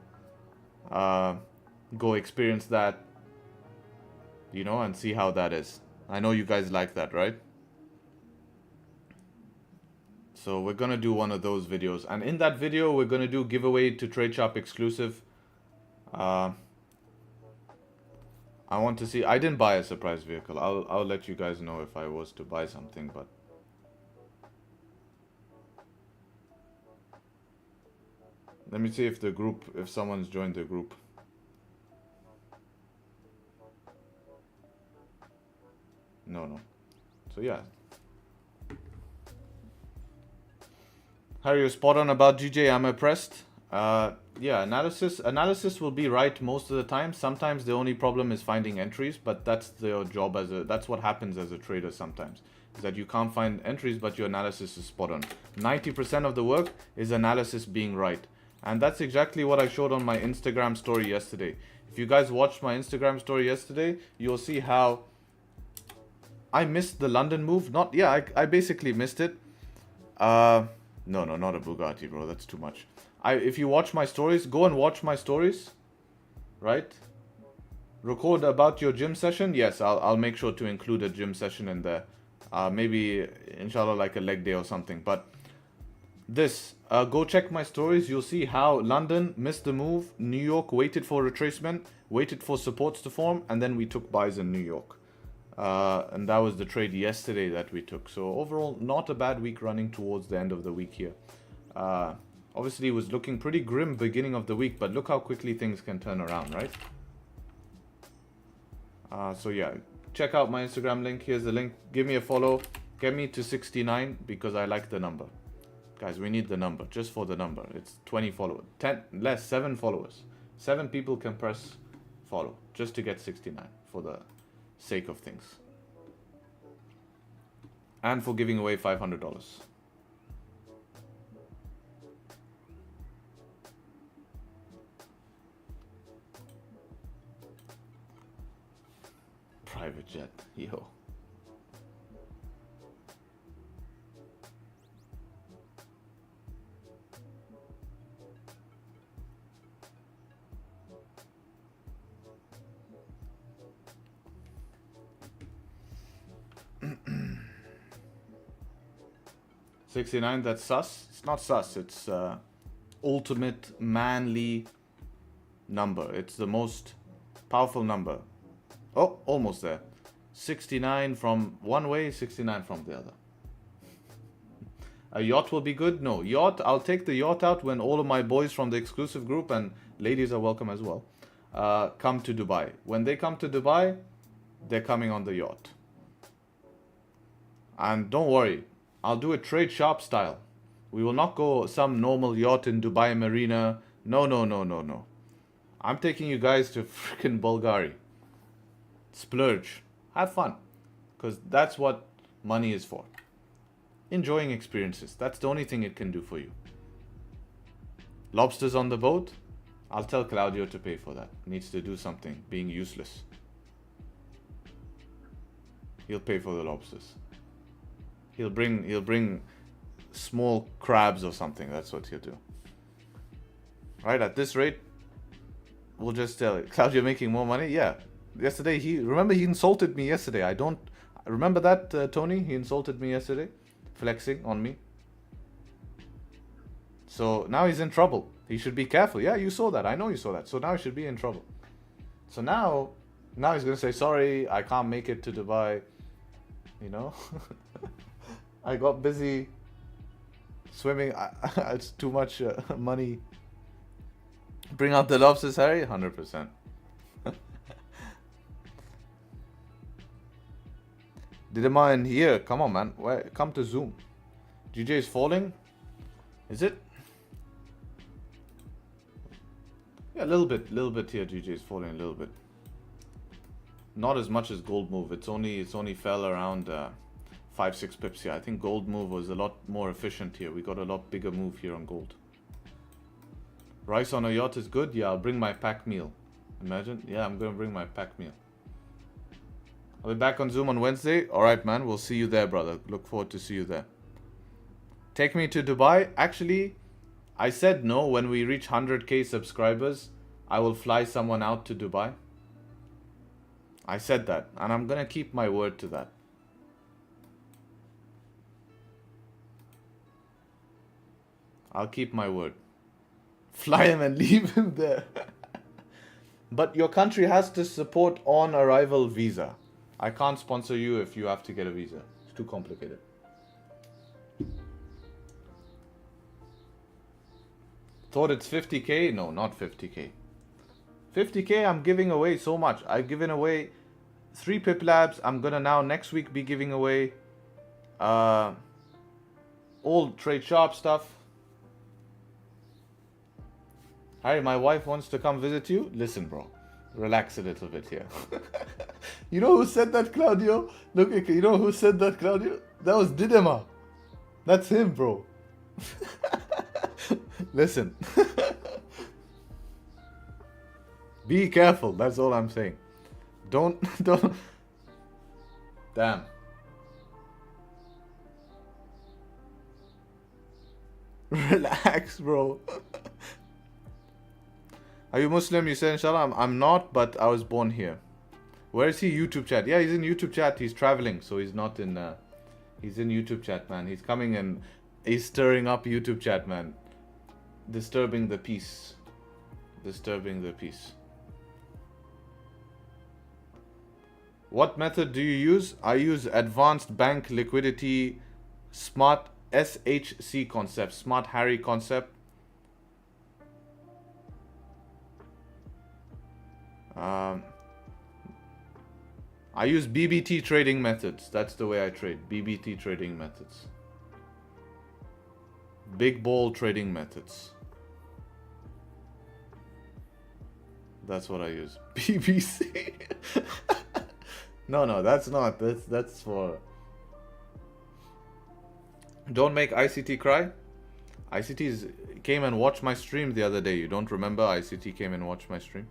S2: Go experience that. You know, and see how that is. I know you guys like that, right? So we're gonna do one of those videos, and in that video we're gonna do giveaway to Tradesharpe exclusive. I want to see. I didn't buy a surprise vehicle. I'll let you guys know if I was to buy something, but let me see if someone's joined the group. No. So yeah. Harry, you're spot on about GJ. I'm impressed. Yeah, analysis will be right most of the time. Sometimes the only problem is finding entries, but that's their job that's what happens as a trader sometimes. Is that you can't find entries, but your analysis is spot on. 90% of the work is analysis being right. And that's exactly what I showed on my Instagram story yesterday. If you guys watched my Instagram story yesterday, you'll see how I missed the London move. I basically missed it. No, not a Bugatti, bro. That's too much. If you watch my stories, go and watch my stories, right? Record about your gym session. Yes, I'll make sure to include a gym session in there. Maybe, inshallah, like a leg day or something. But go check my stories. You'll see how London missed the move. New York waited for retracement, waited for supports to form, and then we took buys in New York. And that was the trade yesterday that we took. So overall, not a bad week running towards the end of the week here. Obviously, it was looking pretty grim beginning of the week, but look how quickly things can turn around, right? So yeah, check out my Instagram link. Here's the link. Give me a follow. Get me to 69 because I like the number. Guys, we need the number, just for the number. It's 20 followers. 7 followers. 7 people can press follow just to get 69 for the sake of things. And for giving away $500. Private jet, yo. 69, that's sus. It's not sus, it's ultimate manly number. It's the most powerful number. Oh, almost there. 69 from one way, 69 from the other. A yacht will be good? No. Yacht, I'll take the yacht out when all of my boys from the exclusive group, and ladies are welcome as well, come to Dubai. When they come to Dubai, they're coming on the yacht. And don't worry, I'll do it Tradesharpe style. We will not go some normal yacht in Dubai Marina. No, no, no, no, no. I'm taking you guys to freaking Bulgaria. Splurge. Have fun. Because that's what money is for. Enjoying experiences. That's the only thing it can do for you. Lobsters on the boat? I'll tell Claudio to pay for that. Needs to do something. Being useless. He'll pay for the lobsters. He'll bring small crabs or something. That's what he'll do. Right, at this rate, we'll just tell it. Claudio making more money? Yeah. Yesterday, he insulted me yesterday. I don't remember that, Tony. He insulted me yesterday, flexing on me. So now he's in trouble. He should be careful. Yeah, you saw that. I know you saw that. So now he should be in trouble. So now he's gonna say, sorry, I can't make it to Dubai. You know, I got busy swimming. It's too much money. Bring out the lobsters, Harry. 100%. Didema in here. Come on, man. Where? Come to Zoom. GJ is falling. Is it? Yeah, a little bit here. GJ is falling a little bit. Not as much as gold move. It's only fell around 5-6 pips here. I think gold move was a lot more efficient here. We got a lot bigger move here on gold. Rice on a yacht is good. Yeah, I'll bring my pack meal. Imagine. Yeah, I'm gonna bring my pack meal. I'll be back on Zoom on Wednesday. Alright, man. We'll see you there, brother. Look forward to see you there. Take me to Dubai. Actually, I said no. When we reach 100k subscribers, I will fly someone out to Dubai. I said that. And I'm going to keep my word to that. I'll keep my word. Fly him and leave him there. But your country has to support on-arrival visa. I can't sponsor you if you have to get a visa. It's too complicated. Thought it's 50k? No, not 50k. 50k, I'm giving away so much. I've given away 3 pip labs. I'm gonna now next week be giving away all Tradesharpe stuff. Harry, my wife wants to come visit you. Listen, bro. Relax a little bit here. You know who said that, Claudio? Look, you know who said that, Claudio? That was Didema. That's him, bro. Listen. Be careful. That's all I'm saying. Don't. Damn. Relax, bro. Are you Muslim? You said, inshallah. I'm not, but I was born here. Where is he? YouTube chat. Yeah, he's in YouTube chat. He's traveling, so he's not in... he's in YouTube chat, man. He's coming and he's stirring up YouTube chat, man. Disturbing the peace. Disturbing the peace. What method do you use? I use Advanced Bank Liquidity Smart SHC concept. Smart Harry concept. I use BBT trading methods. That's the way I trade. BBT trading methods. Big ball trading methods. That's what I use. BBC. No, that's not. That's for... Don't make ICT cry. ICT came and watched my stream the other day. You don't remember? ICT came and watched my stream.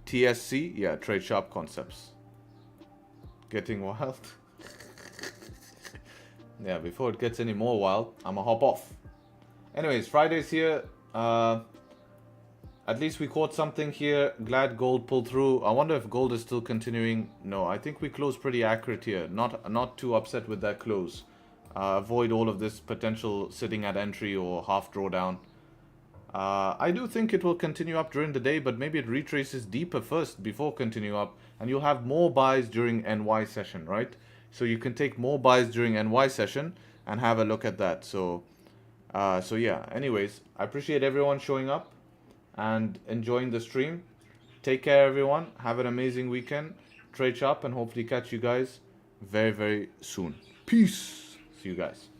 S2: TSC, yeah, Tradesharpe concepts. Getting wild. Yeah, before it gets any more wild, I'ma hop off. Anyways, Friday's here. At least we caught something here. Glad gold pulled through. I wonder if gold is still continuing. No, I think we closed pretty accurate here. Not too upset with that close. Avoid all of this potential sitting at entry or half drawdown. I do think it will continue up during the day, but maybe it retraces deeper first before continue up, and you'll have more buys during NY session, right? So you can take more buys during NY session and have a look at that. So yeah. Anyways, I appreciate everyone showing up and enjoying the stream. Take care, everyone. Have an amazing weekend. Trade sharp, and hopefully catch you guys very, very soon. Peace. See you guys.